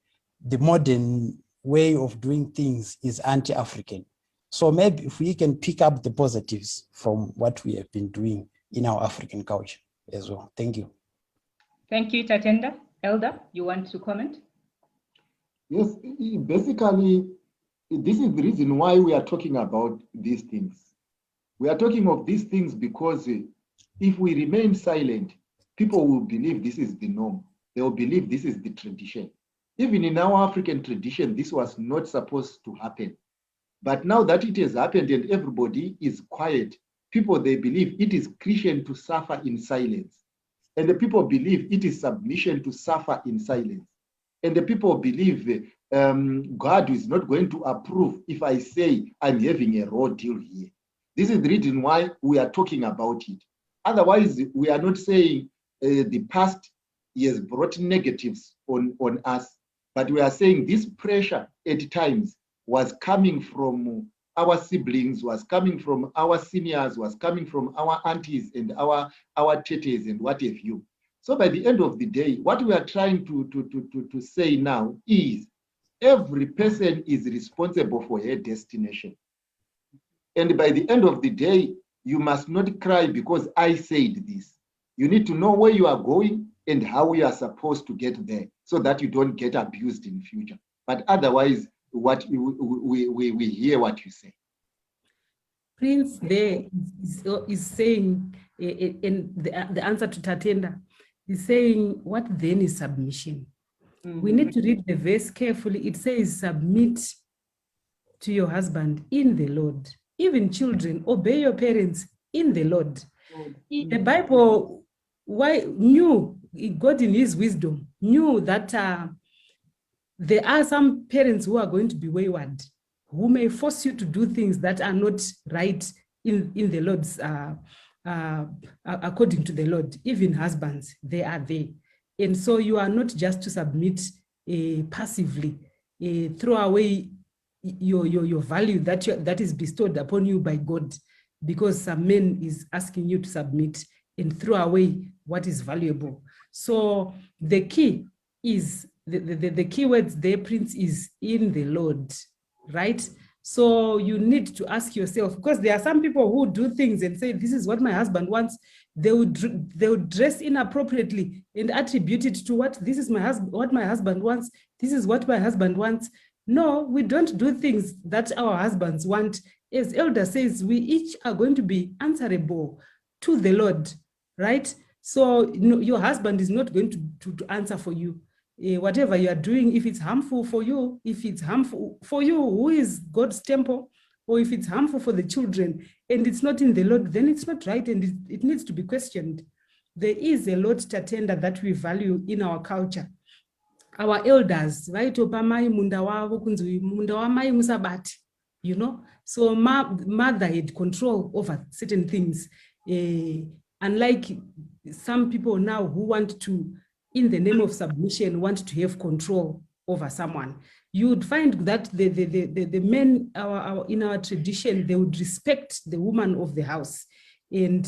the modern way of doing things is anti-African. So maybe if we can pick up the positives from what we have been doing in our African culture as well. Thank you. Thank you, Tatenda. Elder, you want to comment? Yes, basically, this is the reason why we are talking about these things. We are talking of these things because if we remain silent, people will believe this is the norm. They will believe this is the tradition. Even in our African tradition, this was not supposed to happen. But now that it has happened and everybody is quiet, people, they believe it is Christian to suffer in silence. And the people believe it is submission to suffer in silence. And the people believe God is not going to approve if I say I'm having a raw deal here. This is the reason why we are talking about it. Otherwise, we are not saying the past has brought negatives on us, but we are saying this pressure at times was coming from our siblings, was coming from our seniors, was coming from our aunties and our tetes and what have you. So by the end of the day, what we are trying to say now is every person is responsible for her destination. And by the end of the day, you must not cry because I said this. You need to know where you are going and how you are supposed to get there so that you don't get abused in future. But otherwise, what we hear what you say. Prince there is saying, in the answer to Tatenda, is saying, what then is submission? We need to read the verse carefully. It says, submit to your husband in the Lord. Even children, obey your parents in the Lord. The Bible knew, God in his wisdom, knew that there are some parents who are going to be wayward, who may force you to do things that are not right in the Lord's, according to the Lord. Even husbands, they are there. And so you are not just to submit passively, throw away your value that is bestowed upon you by God, because some man is asking you to submit and throw away what is valuable. So the key is, the key words there, Prince, is in the Lord, right? So you need to ask yourself, because there are some people who do things and say, this is what my husband wants. They would dress inappropriately and attribute it to what my husband wants. This is what my husband wants. No, we don't do things that our husbands want. As Elder says, we each are going to be answerable to the Lord, right? So your husband is not going to answer for you. Whatever you are doing, if it's harmful for you, if it's harmful for you, who is God's temple, or if it's harmful for the children and it's not in the Lord, then it's not right and it needs to be questioned. There is a lot, Tatenda, that we value in our culture. Our elders, right? You know, so mother had control over certain things. Unlike some people now who want to, in the name of submission, want to have control over someone. You would find that the men in our tradition, they would respect the woman of the house and,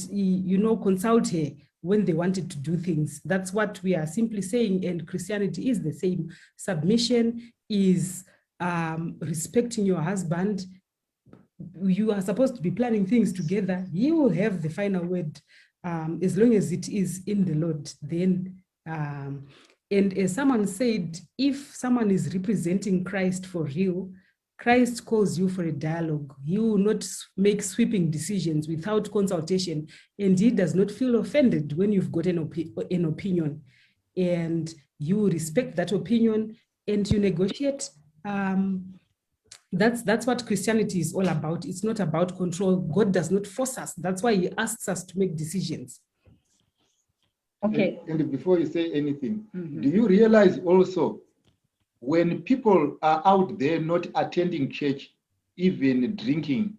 consult her when they wanted to do things. That's what we are simply saying, and Christianity is the same. Submission is respecting your husband. You are supposed to be planning things together. He will have the final word, as long as it is in the Lord. Then, and as someone said, if someone is representing Christ for real, Christ calls you for a dialogue. He will not make sweeping decisions without consultation, and he does not feel offended when you've got an opinion, and you respect that opinion and you negotiate. That's what Christianity is all about. It's not about control. God does not force us. That's why he asks us to make decisions. Okay. And before you say anything, do you realize also when people are out there not attending church, even drinking,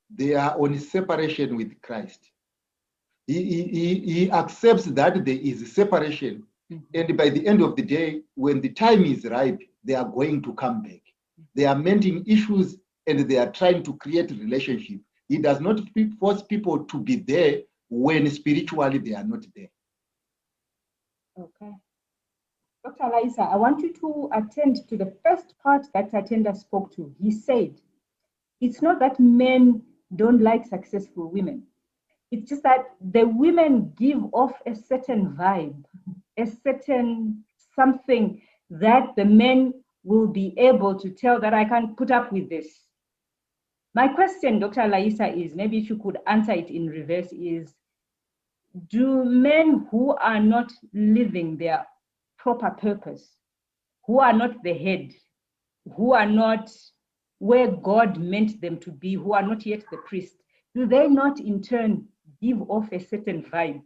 they are on separation with Christ. He accepts that there is separation. And by the end of the day, when the time is ripe, they are going to come back. They are mending issues and they are trying to create a relationship. He does not force people to be there when spiritually they are not there. Okay. Dr. Laisa, I want you to attend to the first part that attender spoke to. He said, it's not that men don't like successful women. It's just that the women give off a certain vibe, a certain something that the men will be able to tell that I can put up with this. My question, Dr. Laisa, is maybe if you could answer it in reverse is, do men who are not living their proper purpose, who are not the head, who are not where God meant them to be, who are not yet the priest, do they not in turn give off a certain vibe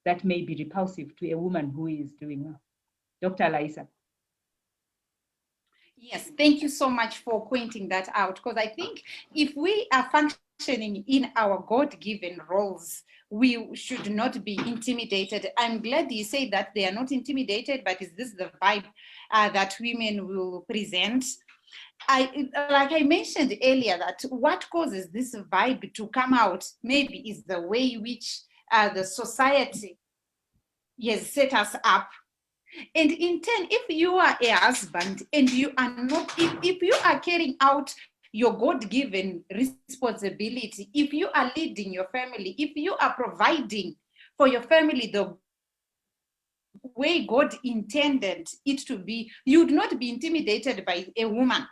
that may be repulsive to a woman who is doing well? Dr. Laisa. Yes, thank you so much for pointing that out, because I think if we are functioning in our God-given roles, we should not be intimidated. I'm glad you say that they are not intimidated, but is this the vibe that women will present? Like I mentioned earlier, that what causes this vibe to come out maybe is the way in which the society has set us up. And in turn, if you are a husband and you are not, if you are carrying out your God-given responsibility, if you are leading your family, if you are providing for your family the way God intended it to be, you would not be intimidated by a woman.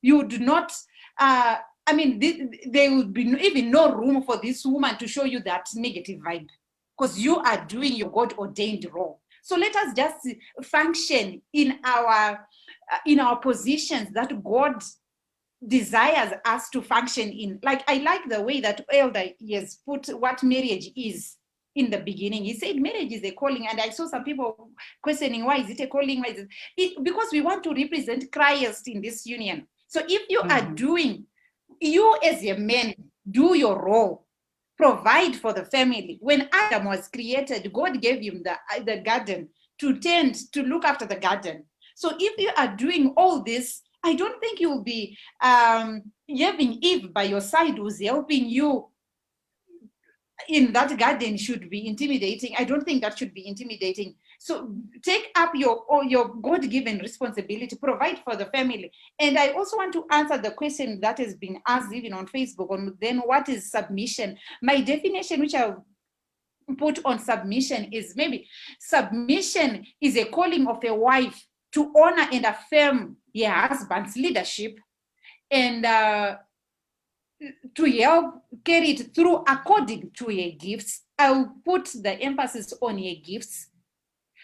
You would not, I mean, there would be even no room for this woman to show you that negative vibe, because you are doing your God-ordained role. So let us just function in our positions that God desires us to function in. Like, I like the way that Elder has put what marriage is in the beginning. He said marriage is a calling, and I saw some people questioning, why is it a calling? Why is it? Because we want to represent Christ in this union. So if you are doing, you as a man, do your role, provide for the family. When Adam was created, God gave him the garden to tend, to look after the garden. So if you are doing all this, I don't think you'll be having Eve by your side who's helping you in that garden should be intimidating. I don't think that should be intimidating. So take up your God-given responsibility, provide for the family. And I also want to answer the question that has been asked even on Facebook on then what is submission? My definition, which I've put on submission, is maybe submission is a calling of a wife to honor and affirm her husband's leadership and to help carry it through according to your gifts. I'll put the emphasis on your gifts.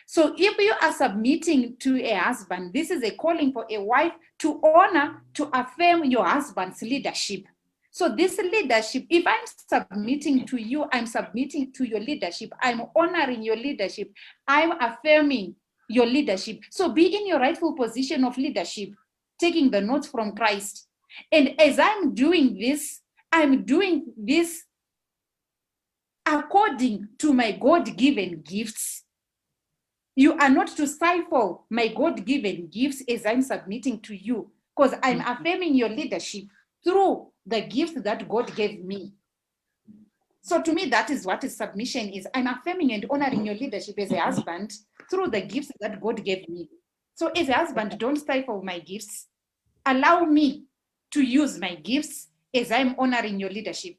So if you are submitting to a husband, this is a calling for a wife to honor, to affirm your husband's leadership. So this leadership, if I'm submitting to you, I'm submitting to your leadership. I'm honoring your leadership. I'm affirming your leadership. So be in your rightful position of leadership, taking the notes from Christ. And as I'm doing this according to my God-given gifts. You are not to stifle my God-given gifts as I'm submitting to you, because I'm affirming your leadership through the gifts that God gave me. So to me, that is what submission is. I'm affirming and honoring your leadership as a husband through the gifts that God gave me. So as a husband, don't stifle my gifts. Allow me to use my gifts as I'm honoring your leadership.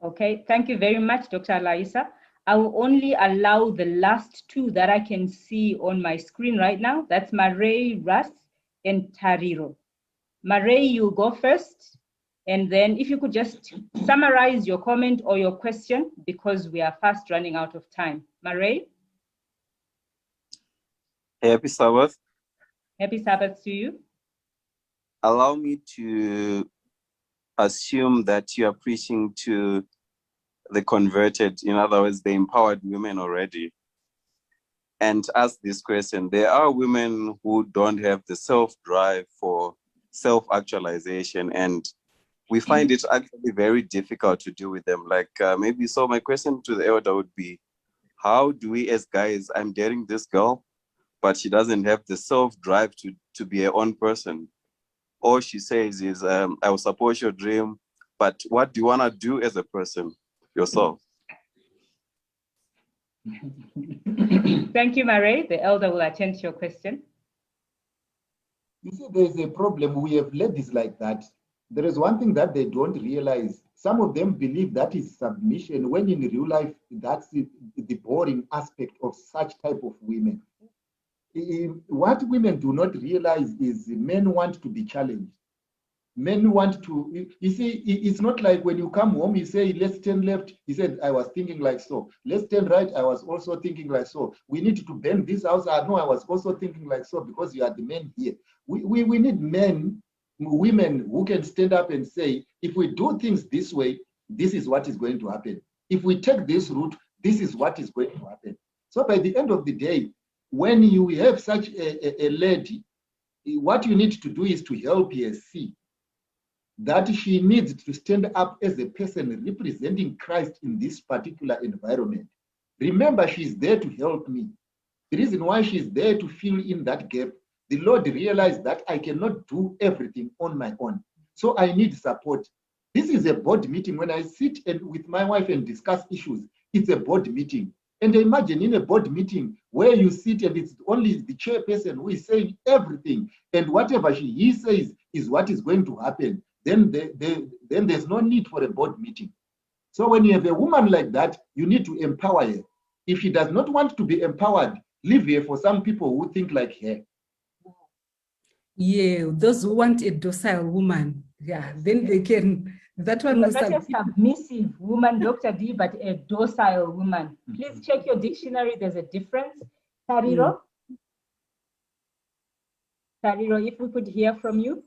Okay, thank you very much, Dr. Laisa. I will only allow the last two that I can see on my screen right now. That's Marie, Russ, and Tariro. Marie, you go first. And then if you could just summarize your comment or your question, because we are fast running out of time. Marie? Happy Sabbath. Happy Sabbath to you. Allow me to assume that you are preaching to the converted, in other words, the empowered women already. and ask this question. There are women who don't have the self-drive for self-actualization, and we find it actually very difficult to do with them. Like maybe, so my question to the elder would be, how do we as guys, I'm dating this girl, but she doesn't have the self-drive to be her own person. All she says is, I will support your dream, but what do you want to do as a person yourself? Thank you, Marae. The elder will attend to your question. You see, there's a problem. We have ladies like that. There is one thing that they don't realize. Some of them believe that is submission, when in real life, that's the boring aspect of such type of women. What women do not realize is men want to be challenged. Men want to, you see, it's not like when you come home, you say, let's turn left. He said, I was thinking like so. Let's turn right. I was also thinking like so. We need to bend this house. I know I was also thinking like so, because you are the men here. We need men, women who can stand up and say, if we do things this way, this is what is going to happen. If we take this route, this is what is going to happen. So by the end of the day, when you have such a lady, what you need to do is to help her see that she needs to stand up as a person representing Christ in this particular environment. Remember, she's there to help me. The reason why she's there to fill in that gap, the Lord realized that I cannot do everything on my own. So I need support. This is a board meeting. When I sit with my wife and discuss issues, it's a board meeting. And imagine in a board meeting where you sit and it's only the chairperson who is saying everything, and whatever he says is what is going to happen. Then there's no need for a board meeting. So when you have a woman like that, you need to empower her. If she does not want to be empowered, leave her for some people who think like her. Yeah, those who want a docile woman, yeah, then they can. That one was not a submissive woman, Dr. D, but a docile woman. Please check your dictionary. There's a difference. Tariro? Tariro, if we could hear from you.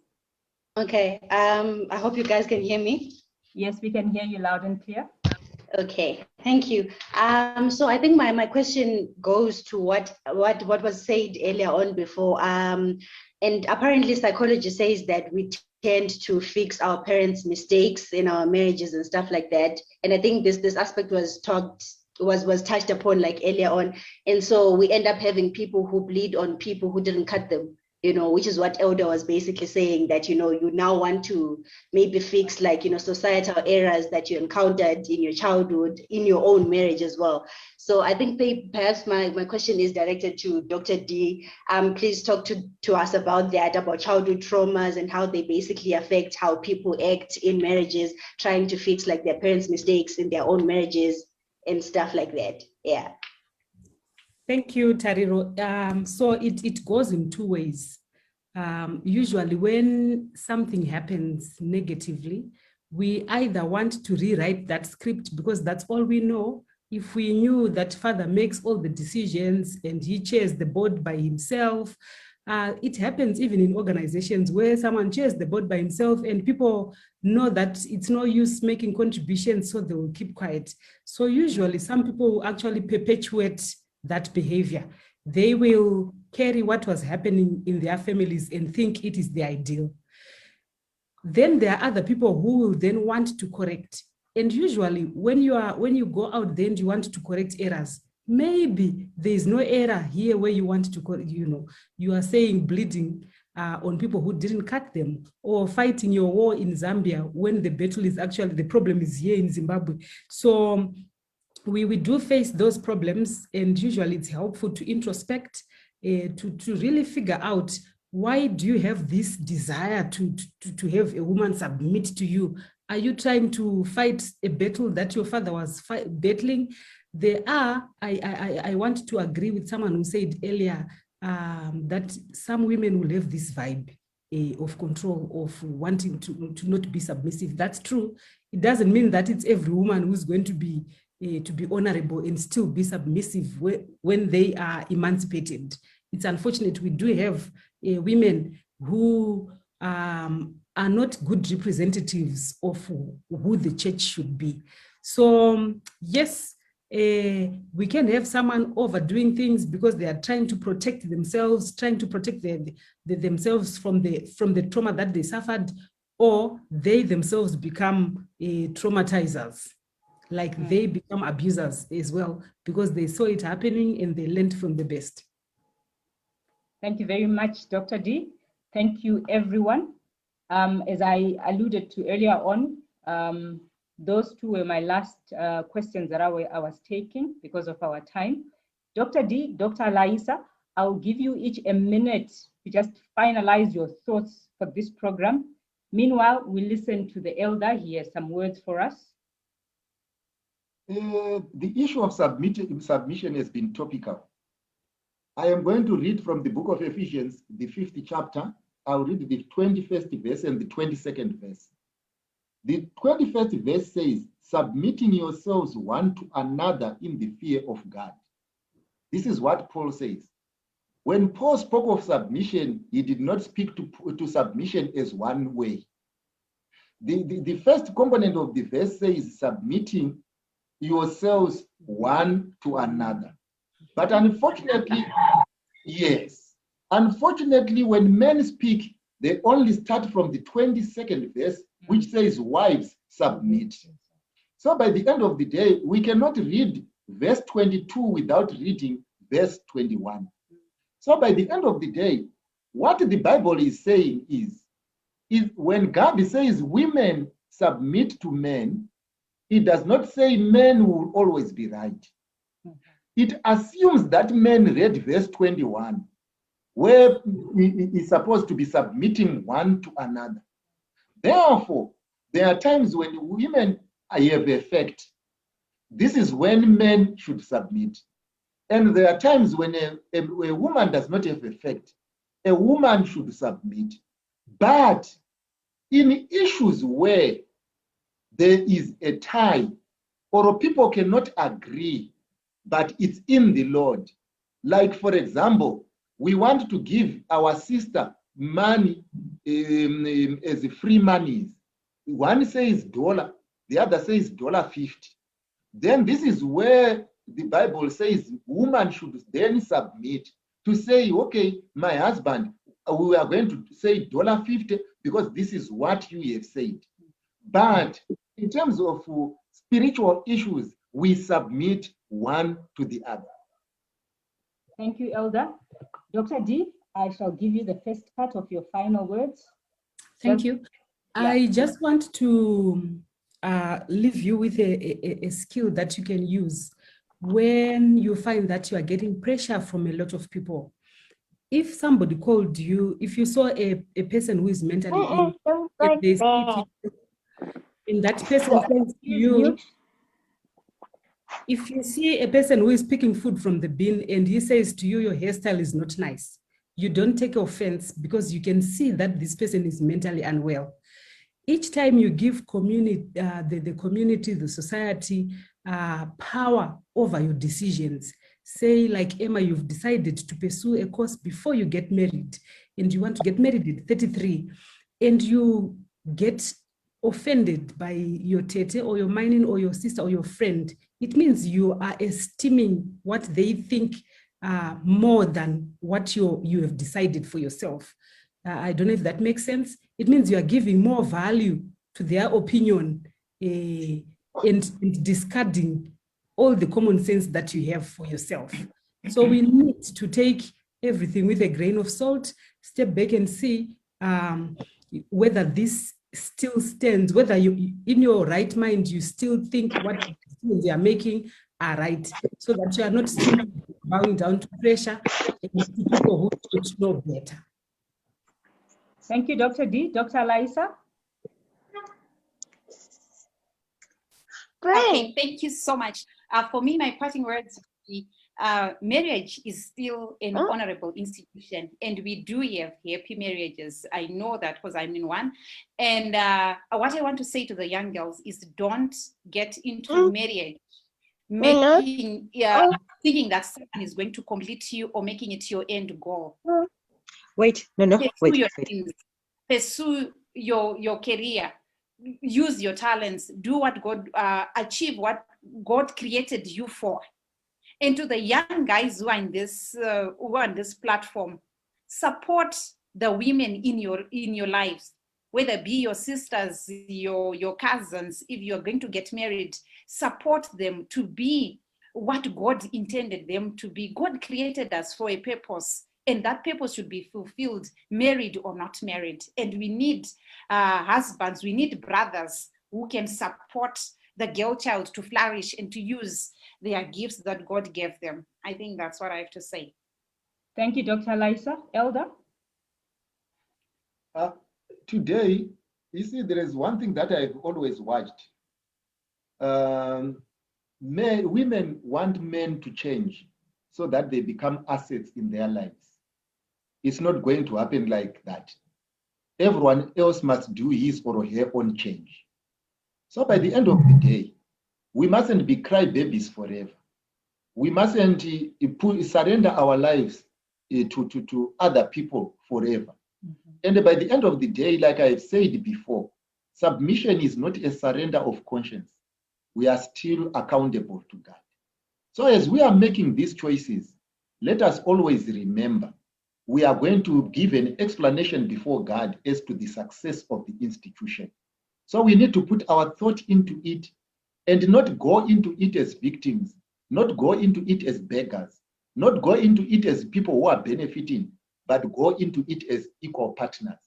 Okay, I hope you guys can hear me. Yes, we can hear you loud and clear. Okay, thank you. So I think my question goes to what was said earlier on before. And apparently psychology says that we tend to fix our parents' mistakes in our marriages and stuff like that. And I think this aspect was touched upon like earlier on. And so we end up having people who bleed on people who didn't cut them. Which is what Elder was basically saying, that, you now want to maybe fix like, societal errors that you encountered in your childhood, in your own marriage as well. So I think perhaps my question is directed to Dr. D. Please talk to us about that, about childhood traumas and how they basically affect how people act in marriages, trying to fix like their parents' mistakes in their own marriages and stuff like that. Yeah. Thank you, Tariro. So it goes in two ways. Usually when something happens negatively, we either want to rewrite that script because that's all we know. If we knew that father makes all the decisions and he chairs the board by himself, it happens even in organizations where someone chairs the board by himself and people know that it's no use making contributions, so they will keep quiet. So usually some people will actually perpetuate that behavior. They will carry what was happening in their families and think it is the ideal. Then there are other people who will then want to correct. And usually when you go out there and you want to correct errors, maybe there is no error here where you want to correct, you are saying bleeding on people who didn't cut them, or fighting your war in Zambia when the battle is actually, the problem is here in Zimbabwe. So we do face those problems, and usually it's helpful to introspect, to really figure out, why do you have this desire to have a woman submit to you? Are you trying to fight a battle that your father was battling? I want to agree with someone who said earlier that some women will have this vibe of control, of wanting to not be submissive. That's true. It doesn't mean that it's every woman who's going to be honorable and still be submissive when they are emancipated. It's unfortunate we do have women who are not good representatives of who the church should be. So yes, We can have someone overdoing things because they are trying to protect themselves, trying to protect themselves from the trauma that they suffered, or they themselves become traumatizers, like they become abusers as well because they saw it happening and they learned from the best. Thank you very much, Dr. D. Thank you, everyone. As I alluded to earlier on, those two were my last questions that I was taking because of our time. Dr. D, Dr. Laisa, I'll give you each a minute to just finalize your thoughts for this program. Meanwhile, we listen to the elder. He has some words for us. The issue of submission has been topical. I am going to read from the book of Ephesians, the 5th chapter. I'll read the 21st verse and the 22nd verse. The 21st verse says, submitting yourselves one to another in the fear of God. This is what Paul says. When Paul spoke of submission, he did not speak to submission as one way. The first component of the verse says submitting yourselves one to another. But unfortunately, yes, unfortunately, when men speak, they only start from the 22nd verse, which says, wives, submit. So by the end of the day, we cannot read verse 22 without reading verse 21. So by the end of the day, what the Bible is saying is when God says women submit to men, it does not say men will always be right. It assumes that men read verse 21, where he is supposed to be submitting one to another. Therefore, there are times when women have effect. This is when men should submit. And there are times when a woman does not have effect. A woman should submit. But in issues where there is a tie or people cannot agree, but it's in the Lord. Like, for example, we want to give our sister money as free monies. One says $1, the other says $50. Then this is where the Bible says woman should then submit to say, okay, my husband, we are going to say $50 because this is what you have said. But in terms of spiritual issues, we submit one to the other. Thank you, Elder. Dr. D, I shall give you the first part of your final words. Thank you. Yeah. I just want to leave you with a skill that you can use when you find that you are getting pressure from a lot of people. If somebody called you, if you saw a person who is mentally ill, and that person says to you, if you see a person who is picking food from the bin and he says to you, your hairstyle is not nice, you don't take offense because you can see that this person is mentally unwell. Each time you give the community, the society, power over your decisions, say like Emma, you've decided to pursue a course before you get married and you want to get married at 33 and you get offended by your tete or your mining or your sister or your friend, it means you are esteeming what they think more than what you have decided for yourself. I don't know if that makes sense. It means you are giving more value to their opinion and discarding all the common sense that you have for yourself. So we need to take everything with a grain of salt, step back and see whether this still stands, whether you, in your right mind, you still think what they are making are right, so that you are not still bowing down to pressure and to people who should know better. Thank you, Dr. D. Dr. Laisa? Okay, thank you so much. For me, my parting words, marriage is still an honorable institution, and we do have happy marriages. I know that because I'm in one. And what I want to say to the young girls is don't get into marriage making thinking that someone is going to complete you or making it your end goal. Wait, Pursue your dreams, pursue your career. use your talents, do what God, achieve what God created you for. And to the young guys who are on this platform, support the women in your lives, whether it be your sisters, your cousins. If you're going to get married, support them to be what God intended them to be. God created us for a purpose, and that purpose should be fulfilled, married or not married. And we need husbands, we need brothers who can support the girl child to flourish and to use their gifts that God gave them. I think that's what I have to say. Thank you, Dr. Lisa. Elder? Today, you see, there is one thing that I've always watched. Women want men to change so that they become assets in their lives. It's not going to happen like that. Everyone else must do his or her own change. So by the end of the day, we mustn't be crybabies forever. We mustn't surrender our lives to other people forever. And by the end of the day, like I've said before, submission is not a surrender of conscience. We are still accountable to God. So as we are making these choices, let us always remember we are going to give an explanation before God as to the success of the institution. So we need to put our thought into it and not go into it as victims, not go into it as beggars, not go into it as people who are benefiting, but go into it as equal partners.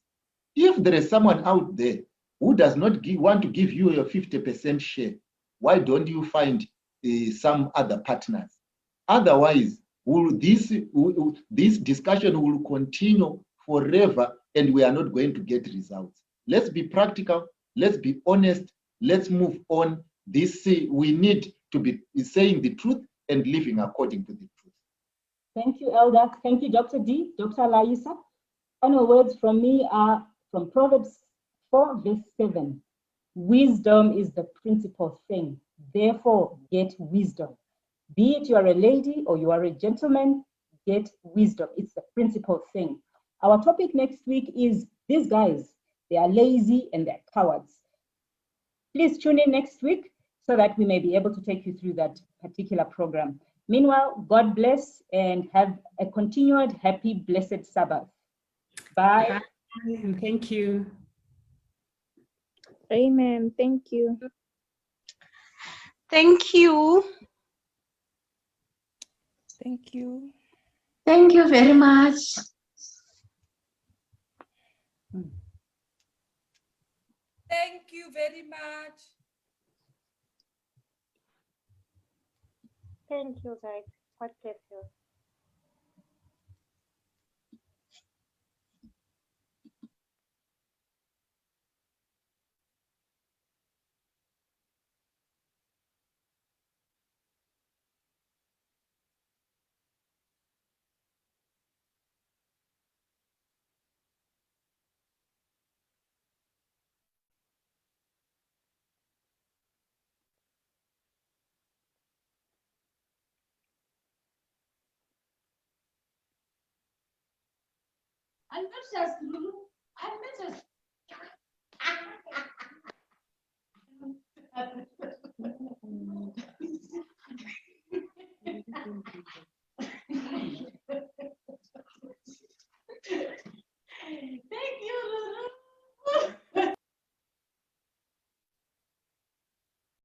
If there is someone out there who does not want to give you your 50% share, why don't you find some other partners? Otherwise, this discussion will continue forever and we are not going to get results. Let's be practical, let's be honest, let's move on. We need to be saying the truth and living according to the truth. Thank you, Elder. Thank you, Dr. D. Dr. Laisa. Final words from me are from Proverbs 4, verse 7. Wisdom is the principal thing. Therefore, get wisdom. Be it you are a lady or you are a gentleman, get wisdom. It's the principal thing. Our topic next week is these guys, they are lazy and they're cowards. Please tune in next week so that we may be able to take you through that particular program. Meanwhile, God bless and have a continued happy, blessed Sabbath. Bye. And thank you. Amen. Thank you. Thank you. Thank you. Thank you very much. Thank you very much. Thank you, guys. God bless you. I'm not just Lulu. I'm not just.